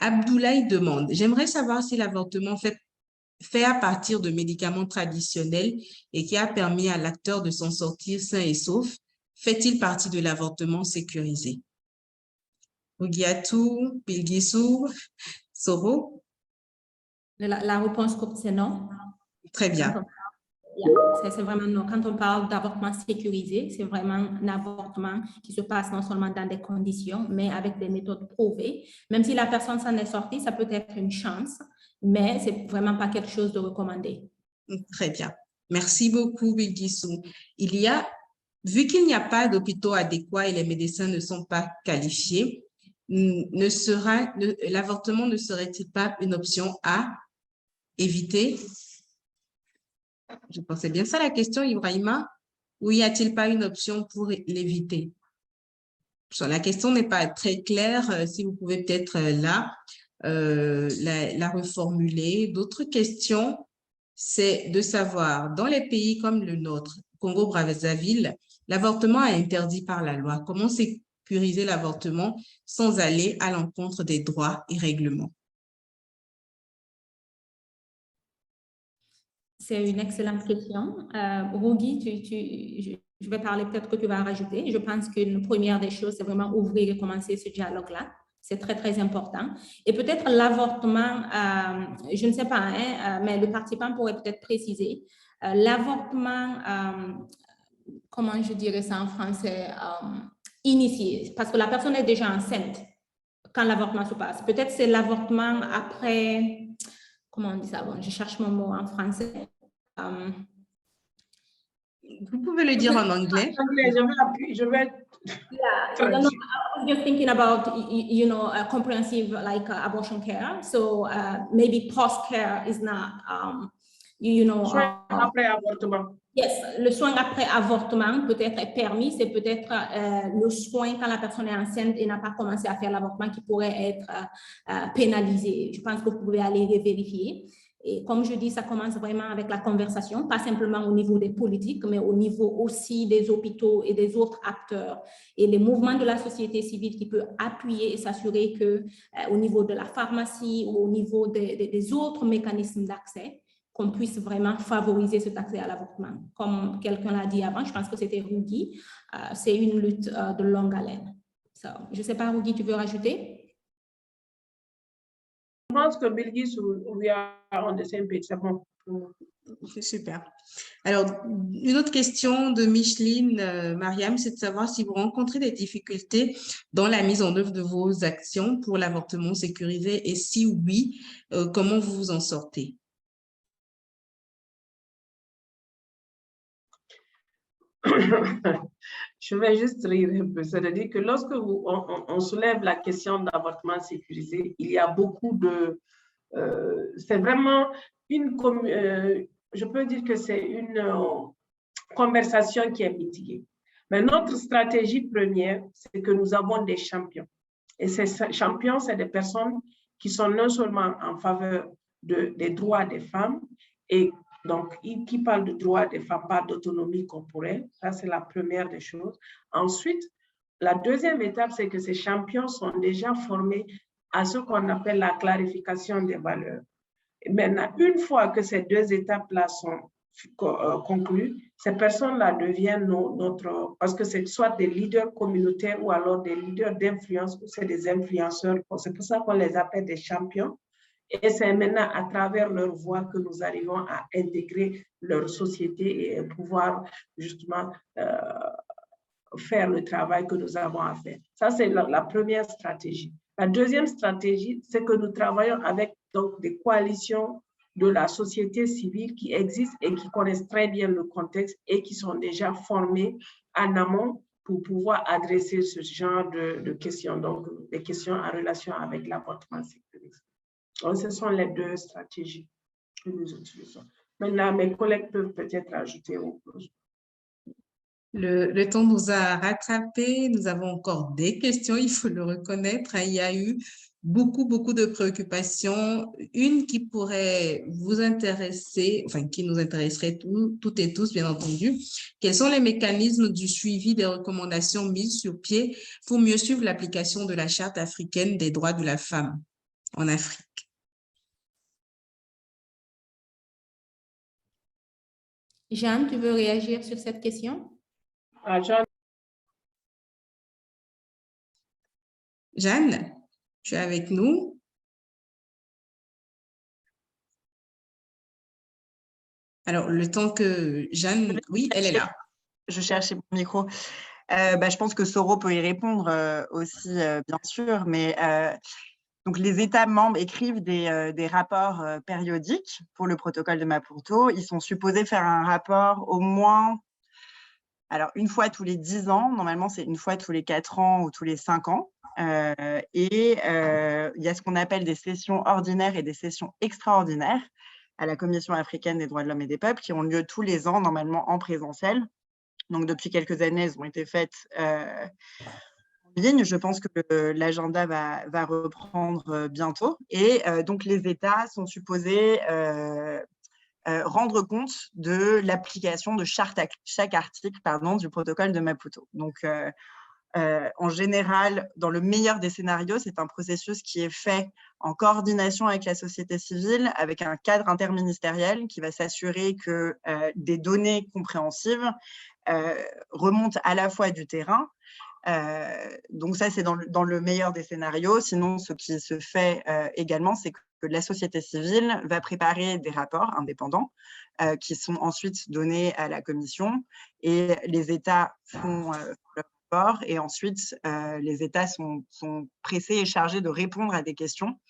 Abdoulaye demande, j'aimerais savoir si l'avortement fait à partir de médicaments traditionnels et qui a permis à l'acteur de s'en sortir sain et sauf, fait-il partie de l'avortement sécurisé? Roudiatou, Bilguissou, Soro? La réponse, c'est non. Très bien. C'est vraiment non. Quand on parle d'avortement sécurisé, c'est vraiment un avortement qui se passe non seulement dans des conditions, mais avec des méthodes prouvées. Même si la personne s'en est sortie, ça peut être une chance, mais ce n'est vraiment pas quelque chose de recommandé. Très bien. Merci beaucoup, Bilguissou. Vu qu'il n'y a pas d'hôpitaux adéquats et les médecins ne sont pas qualifiés, l'avortement ne serait-il pas une option à éviter? Je pensais bien ça la question, Ibrahima. Ou y a-t-il pas une option pour l'éviter? La question n'est pas très claire. Si vous pouvez peut-être là la reformuler. D'autres questions, c'est de savoir, dans les pays comme le nôtre, Congo-Brazzaville, l'avortement est interdit par la loi. Comment sécuriser l'avortement sans aller à l'encontre des droits et règlements? C'est une excellente question. Rougui, je vais parler, peut-être que tu vas rajouter. Je pense qu'une première des choses, c'est vraiment ouvrir et commencer ce dialogue-là. C'est très, très important. Et peut-être l'avortement, je ne sais pas, hein, mais le participant pourrait peut-être préciser. L'avortement, comment je dirais ça en français, initié, parce que la personne est déjà enceinte quand l'avortement se passe. Peut-être c'est l'avortement après, comment on dit ça? Bon, je cherche mon mot en français. Vous pouvez le dire en anglais. Je vais Yeah, no, I was just thinking about, comprehensive like abortion care. So maybe post-care is not, soin après avortement. Yes, le soin après avortement peut-être est permis. C'est peut-être le soin quand la personne est enceinte et n'a pas commencé à faire l'avortement qui pourrait être pénalisé. Je pense que vous pouvez aller vérifier. Et comme je dis, ça commence vraiment avec la conversation, pas simplement au niveau des politiques, mais au niveau aussi des hôpitaux et des autres acteurs et les mouvements de la société civile qui peuvent appuyer et s'assurer que au niveau de la pharmacie ou au niveau des autres mécanismes d'accès, qu'on puisse vraiment favoriser cet accès à l'avortement. Comme quelqu'un l'a dit avant, je pense que c'était Rudy, c'est une lutte de longue haleine. So, je ne sais pas, Rudy, tu veux rajouter? Je pense que Bilgis, we are on the same page, c'est bon. C'est super. Alors, une autre question de Micheline, Mariam, c'est de savoir si vous rencontrez des difficultés dans la mise en œuvre de vos actions pour l'avortement sécurisé et si oui, comment vous vous en sortez? Je vais juste rire un peu. C'est-à-dire que lorsque on soulève la question d'avortement sécurisé, il y a beaucoup de... c'est vraiment une... je peux dire que c'est une conversation qui est mitigée. Mais notre stratégie première, c'est que nous avons des champions. Et ces champions, c'est des personnes qui sont non seulement en faveur des droits des femmes et donc, qui parle de droits des femmes, pas d'autonomie corporelle. Ça, c'est la première des choses. Ensuite, la deuxième étape, c'est que ces champions sont déjà formés à ce qu'on appelle la clarification des valeurs. Et maintenant, une fois que ces deux étapes-là sont conclues, ces personnes-là deviennent notre... Parce que c'est soit des leaders communautaires ou alors des leaders d'influence ou c'est des influenceurs. C'est pour ça qu'on les appelle des champions. Et c'est maintenant à travers leur voix que nous arrivons à intégrer leur société et pouvoir justement faire le travail que nous avons à faire. Ça, c'est la première stratégie. La deuxième stratégie, c'est que nous travaillons avec donc, des coalitions de la société civile qui existent et qui connaissent très bien le contexte et qui sont déjà formées en amont pour pouvoir adresser ce genre de questions, donc des questions en relation avec l'avortement sécurisé. Donc, ce sont les deux stratégies que nous utilisons. Maintenant, mes collègues peuvent peut-être ajouter autre chose. Le temps nous a rattrapés. Nous avons encore des questions, il faut le reconnaître. Il y a eu beaucoup de préoccupations. Une qui pourrait vous intéresser, enfin, qui nous intéresserait toutes et tous, bien entendu. Quels sont les mécanismes du suivi des recommandations mises sur pied pour mieux suivre l'application de la Charte africaine des droits de la femme en Afrique? Jeanne, tu veux réagir sur cette question? Jeanne, tu es avec nous? Alors, le temps que Jeanne... Oui, elle est là. Je cherchais mon micro. Je pense que Soro peut y répondre aussi, bien sûr, mais donc les États membres écrivent des rapports périodiques pour le protocole de Maputo. Ils sont supposés faire un rapport au moins, alors une fois tous les 10 ans, normalement c'est une fois tous les 4 ans ou tous les 5 ans. Il y a ce qu'on appelle des sessions ordinaires et des sessions extraordinaires à la Commission africaine des droits de l'homme et des peuples qui ont lieu tous les ans, normalement en présentiel. Donc, depuis quelques années, elles ont été faites en ligne. Je pense que l'agenda va reprendre bientôt. Et donc, les États sont supposés rendre compte de l'application de chaque article du protocole de Maputo. Donc, en général, dans le meilleur des scénarios, c'est un processus qui est fait en coordination avec la société civile, avec un cadre interministériel qui va s'assurer que des données compréhensives remontent à la fois du terrain. Donc ça, c'est dans le meilleur des scénarios. Sinon, ce qui se fait également, c'est que la société civile va préparer des rapports indépendants qui sont ensuite donnés à la commission et les États font leur rapport et ensuite les États sont pressés et chargés de répondre à des questions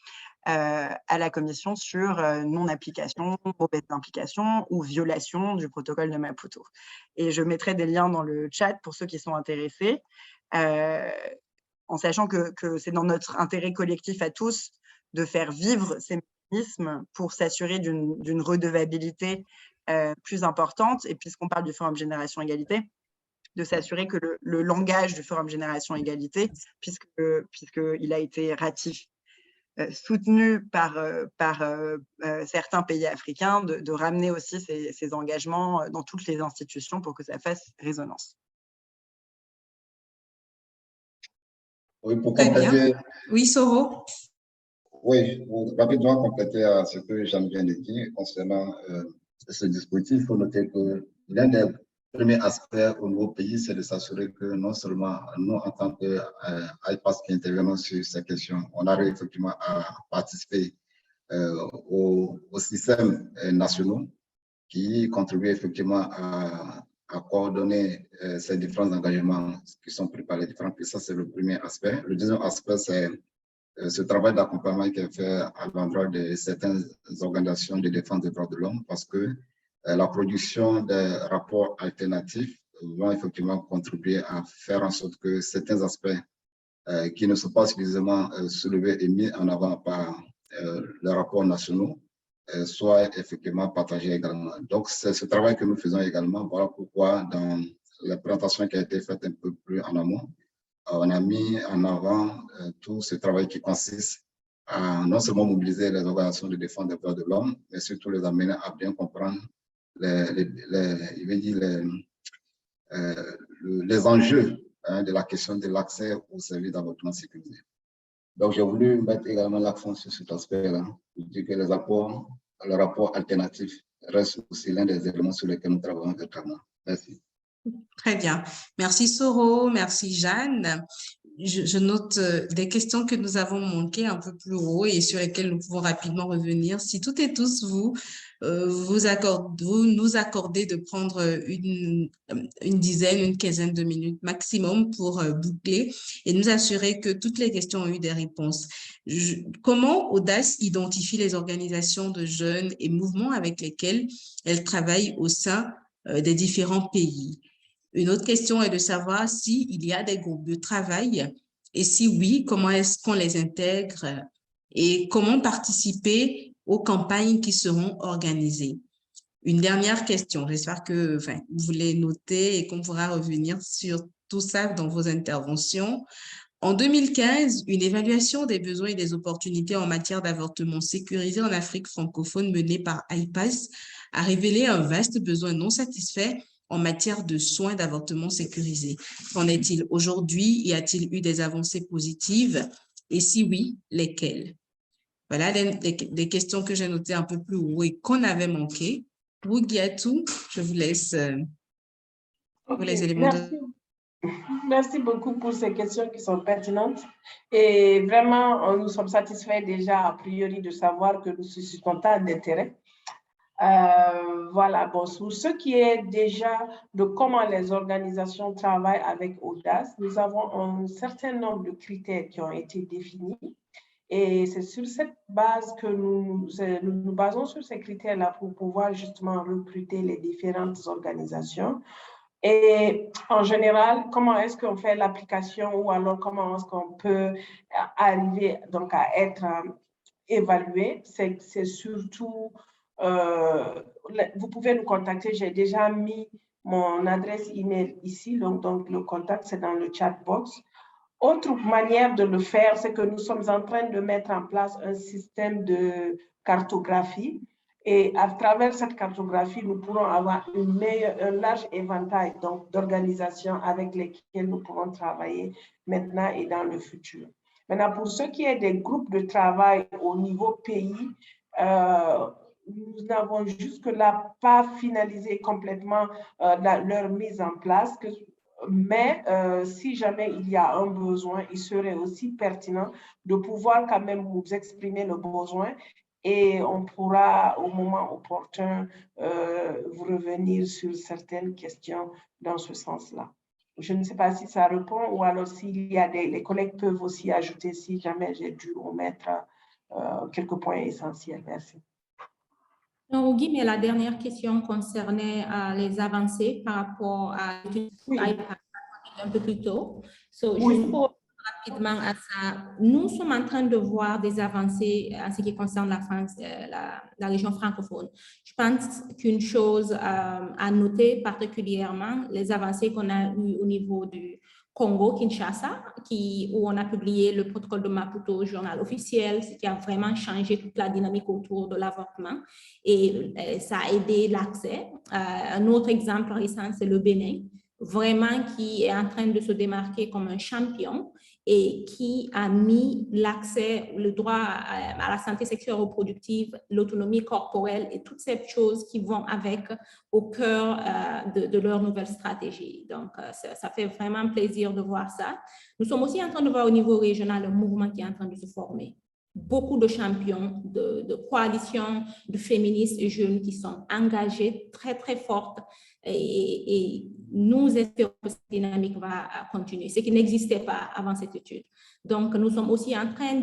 à la commission sur non-application, mauvaise implication ou violation du protocole de Maputo. Et je mettrai des liens dans le chat pour ceux qui sont intéressés, en sachant que c'est dans notre intérêt collectif à tous de faire vivre ces mécanismes pour s'assurer d'une redevabilité plus importante. Et puisqu'on parle du Forum Génération Égalité, de s'assurer que le langage du Forum Génération Égalité, puisqu'il a été ratifié soutenu par certains pays africains, de ramener aussi ces engagements dans toutes les institutions pour que ça fasse résonance. Oui, pour Très bien. compléter. Oui, Soro. Oui, pour rapidement compléter à ce que Jeanne vient de dire concernant ce dispositif, il faut noter que l'un des premiers aspects au niveau pays, c'est de s'assurer que non seulement nous, en tant que IPAS qui intervenons sur ces questions, on arrive effectivement à participer aux systèmes nationaux qui contribuent effectivement à coordonner ces différents engagements qui sont pris par les différents pays. Ça, c'est le premier aspect. Le deuxième aspect, c'est ce travail d'accompagnement qui est fait à l'endroit de certaines organisations de défense des droits de l'homme, parce que la production des rapports alternatifs vont effectivement contribuer à faire en sorte que certains aspects qui ne sont pas suffisamment soulevés et mis en avant par les rapports nationaux soient effectivement partagés également. Donc, c'est ce travail que nous faisons également. Voilà pourquoi dans la présentation qui a été faite un peu plus en amont, on a mis en avant tout ce travail qui consiste à non seulement mobiliser les organisations de défense des droits de l'homme, mais surtout les amener à bien comprendre les enjeux de la question de l'accès aux services d'avortement sécurisé. Donc, j'ai voulu mettre également l'accent sur cet aspect-là, pour dire que le rapport alternatif reste aussi l'un des éléments sur lesquels nous travaillons actuellement. Merci. Très bien. Merci Soro, merci Jeanne. Je note des questions que nous avons manquées un peu plus haut et sur lesquelles nous pouvons rapidement revenir. Si toutes et tous vous nous accordez de prendre une dizaine, une quinzaine de minutes maximum pour boucler et nous assurer que toutes les questions ont eu des réponses. Comment Audace identifie les organisations de jeunes et mouvements avec lesquels elle travaille au sein des différents pays? Une autre question est de savoir s'il y a des groupes de travail et si oui, comment est-ce qu'on les intègre et comment participer aux campagnes qui seront organisées. Une dernière question, j'espère que vous les notez et qu'on pourra revenir sur tout ça dans vos interventions. En 2015, une évaluation des besoins et des opportunités en matière d'avortement sécurisé en Afrique francophone menée par IPAS a révélé un vaste besoin non satisfait en matière de soins d'avortement sécurisé. Qu'en est-il aujourd'hui? Y a-t-il eu des avancées positives? Et si oui, lesquelles? Voilà des questions que j'ai notées un peu plus haut et qu'on avait manquées. Wugiatou, je vous laisse pour les éléments merci. Merci beaucoup pour ces questions qui sont pertinentes. Et vraiment, nous sommes satisfaits déjà a priori de savoir que nous suscitons tant d'intérêt. Voilà, bon, sur ce qui est déjà de comment les organisations travaillent avec Audace, nous avons un certain nombre de critères qui ont été définis et c'est sur cette base que nous nous basons sur ces critères-là pour pouvoir justement recruter les différentes organisations. Et en général, comment est-ce qu'on fait l'application ou alors comment est-ce qu'on peut arriver donc à être évalué? C'est surtout vous pouvez nous contacter. J'ai déjà mis mon adresse email ici, donc le contact, c'est dans le chat box. Autre manière de le faire, c'est que nous sommes en train de mettre en place un système de cartographie. Et à travers cette cartographie, nous pourrons avoir un large éventail d'organisations avec lesquelles nous pourrons travailler maintenant et dans le futur. Maintenant, pour ce qui est des groupes de travail au niveau pays, nous n'avons jusque-là pas finalisé complètement leur mise en place, mais si jamais il y a un besoin, il serait aussi pertinent de pouvoir quand même vous exprimer le besoin et on pourra au moment opportun vous revenir sur certaines questions dans ce sens-là. Je ne sais pas si ça répond ou alors s'il y a les collègues peuvent aussi ajouter si jamais j'ai dû omettre quelques points essentiels. Merci. Non, Guy, mais la dernière question concernait les avancées par rapport à un peu plus tôt. Juste pour rapidement à ça, nous sommes en train de voir des avancées en ce qui concerne la France, la région francophone. Je pense qu'une chose à noter particulièrement, les avancées qu'on a eues au niveau du Congo, Kinshasa, où on a publié le protocole de Maputo au journal officiel, ce qui a vraiment changé toute la dynamique autour de l'avortement et ça a aidé l'accès. Un autre exemple récent, c'est le Bénin, vraiment qui est en train de se démarquer comme un champion et qui a mis l'accès, le droit à la santé sexuelle reproductive, l'autonomie corporelle et toutes ces choses qui vont avec au cœur de leur nouvelle stratégie. Donc, ça fait vraiment plaisir de voir ça. Nous sommes aussi en train de voir au niveau régional un mouvement qui est en train de se former. Beaucoup de champions, de coalitions de féministes et jeunes qui sont engagés très, très fortes et nous espérons que cette dynamique va continuer, ce qui n'existait pas avant cette étude. Donc, nous sommes aussi en train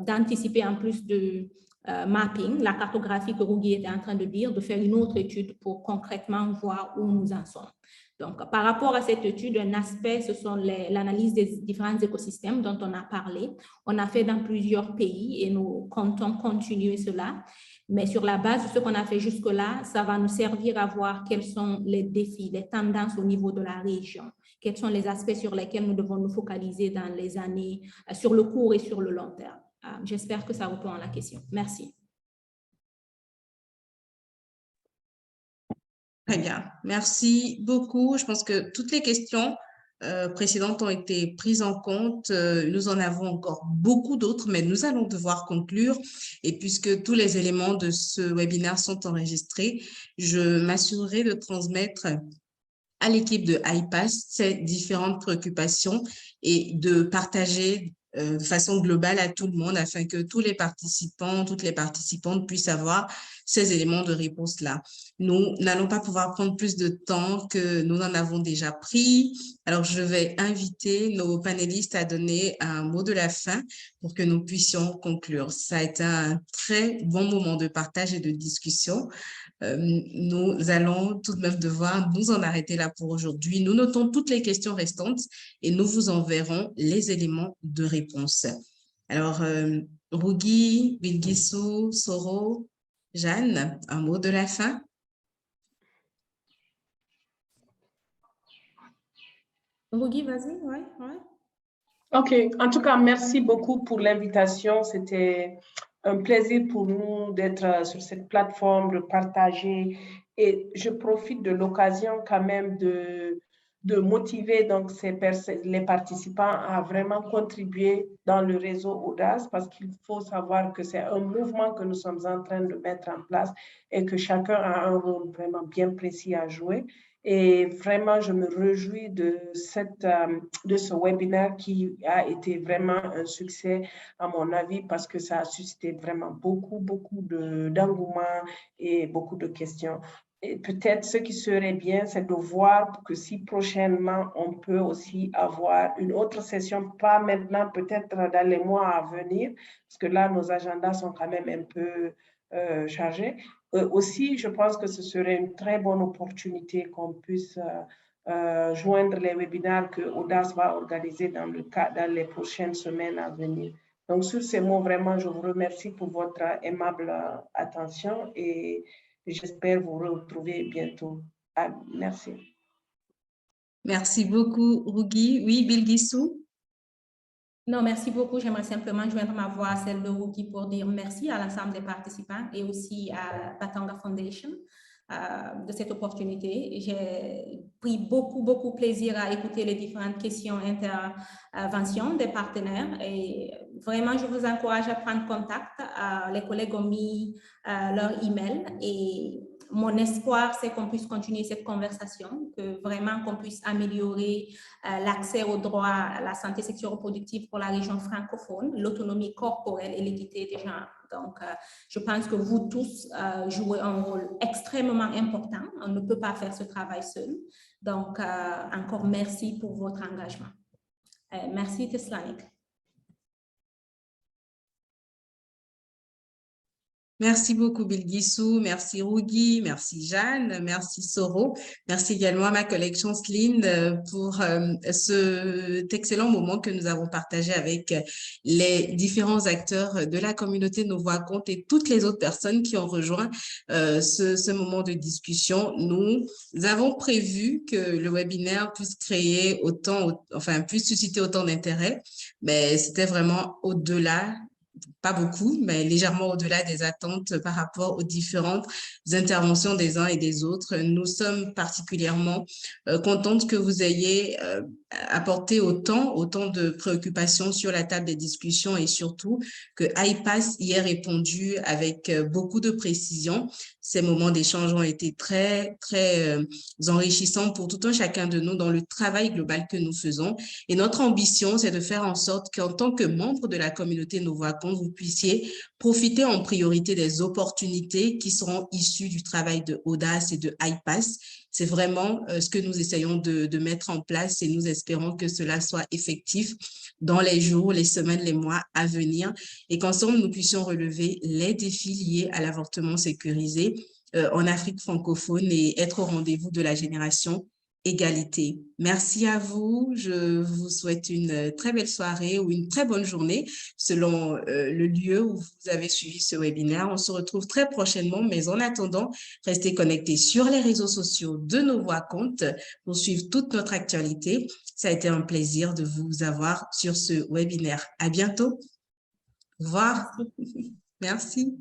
d'anticiper en plus de mapping, la cartographie que Rougui était en train de dire, de faire une autre étude pour concrètement voir où nous en sommes. Donc, par rapport à cette étude, un aspect, ce sont l'analyse des différents écosystèmes dont on a parlé. On a fait dans plusieurs pays et nous comptons continuer cela. Mais sur la base de ce qu'on a fait jusque-là, ça va nous servir à voir quels sont les défis, les tendances au niveau de la région, quels sont les aspects sur lesquels nous devons nous focaliser dans les années, sur le court et sur le long terme. J'espère que ça répond à la question. Merci. Très bien, merci beaucoup. Je pense que toutes les questions précédentes ont été prises en compte. Nous en avons encore beaucoup d'autres, mais nous allons devoir conclure. Et puisque tous les éléments de ce webinaire sont enregistrés, je m'assurerai de transmettre à l'équipe de IPAS ces différentes préoccupations et de partager de façon globale à tout le monde afin que tous les participants, toutes les participantes puissent avoir ces éléments de réponse-là. Nous n'allons pas pouvoir prendre plus de temps que nous en avons déjà pris. Alors, je vais inviter nos panélistes à donner un mot de la fin pour que nous puissions conclure. Ça a été un très bon moment de partage et de discussion. Nous allons tout de même devoir nous en arrêter là pour aujourd'hui. Nous notons toutes les questions restantes et nous vous enverrons les éléments de réponse. Alors, Rougui, Bilguissou, Soro, Jeanne, un mot de la fin? Rougui, vas-y, ouais. OK. En tout cas, merci beaucoup pour l'invitation. C'était un plaisir pour nous d'être sur cette plateforme, de partager. Et je profite de l'occasion quand même de motiver donc les participants à vraiment contribuer dans le réseau Audace parce qu'il faut savoir que c'est un mouvement que nous sommes en train de mettre en place et que chacun a un rôle vraiment bien précis à jouer. Et vraiment, je me réjouis de ce webinaire qui a été vraiment un succès, à mon avis, parce que ça a suscité vraiment beaucoup d'engouement et beaucoup de questions. Et peut-être ce qui serait bien, c'est de voir que si prochainement, on peut aussi avoir une autre session, pas maintenant, peut-être dans les mois à venir, parce que là, nos agendas sont quand même un peu chargés. Aussi, je pense que ce serait une très bonne opportunité qu'on puisse joindre les webinaires que Audace va organiser dans les prochaines semaines à venir. Donc, sur ces mots, vraiment, je vous remercie pour votre aimable attention et j'espère vous retrouver bientôt. Merci. Merci beaucoup, Rougui. Oui, Bilguissou? Non, merci beaucoup. J'aimerais simplement joindre ma voix à celle de Rougui pour dire merci à l'ensemble des participants et aussi à Batanga Foundation de cette opportunité. J'ai pris beaucoup plaisir à écouter les différentes questions interventions des partenaires et vraiment, je vous encourage à prendre contact. Les collègues ont mis leur email et mon espoir, c'est qu'on puisse continuer cette conversation, que vraiment qu'on puisse améliorer l'accès aux droits à la santé sexuelle reproductive pour la région francophone, l'autonomie corporelle et l'équité des genres. Donc, je pense que vous tous jouez un rôle extrêmement important. On ne peut pas faire ce travail seul. Donc, encore merci pour votre engagement. Merci, Teslanik. Merci beaucoup, Bilguissou. Merci, Rougui. Merci, Jeanne. Merci, Soro. Merci également à ma collègue Chanceline pour cet excellent moment que nous avons partagé avec les différents acteurs de la communauté Nos Voix Comptent et toutes les autres personnes qui ont rejoint ce moment de discussion. Nous avons prévu que le webinaire puisse créer puisse susciter autant d'intérêt, mais c'était vraiment au-delà, pas beaucoup, mais légèrement au-delà des attentes par rapport aux différentes interventions des uns et des autres. Nous sommes particulièrement contentes que vous ayez apporté autant de préoccupations sur la table des discussions et surtout que iPass y ait répondu avec beaucoup de précision. Ces moments d'échange ont été très, très enrichissants pour tout un chacun de nous dans le travail global que nous faisons. Et notre ambition, c'est de faire en sorte qu'en tant que membre de la communauté Nos Voix Comptent, vous puissiez profiter en priorité des opportunités qui seront issues du travail de Audace et de iPass. C'est vraiment ce que nous essayons de mettre en place et nous espérons que cela soit effectif dans les jours, les semaines, les mois à venir et qu'ensemble, nous puissions relever les défis liés à l'avortement sécurisé en Afrique francophone et être au rendez-vous de la génération égalité. Merci à vous. Je vous souhaite une très belle soirée ou une très bonne journée selon le lieu où vous avez suivi ce webinaire. On se retrouve très prochainement, mais en attendant, restez connectés sur les réseaux sociaux de Nos Voix Comptent pour suivre toute notre actualité. Ça a été un plaisir de vous avoir sur ce webinaire. À bientôt. Au revoir. Merci.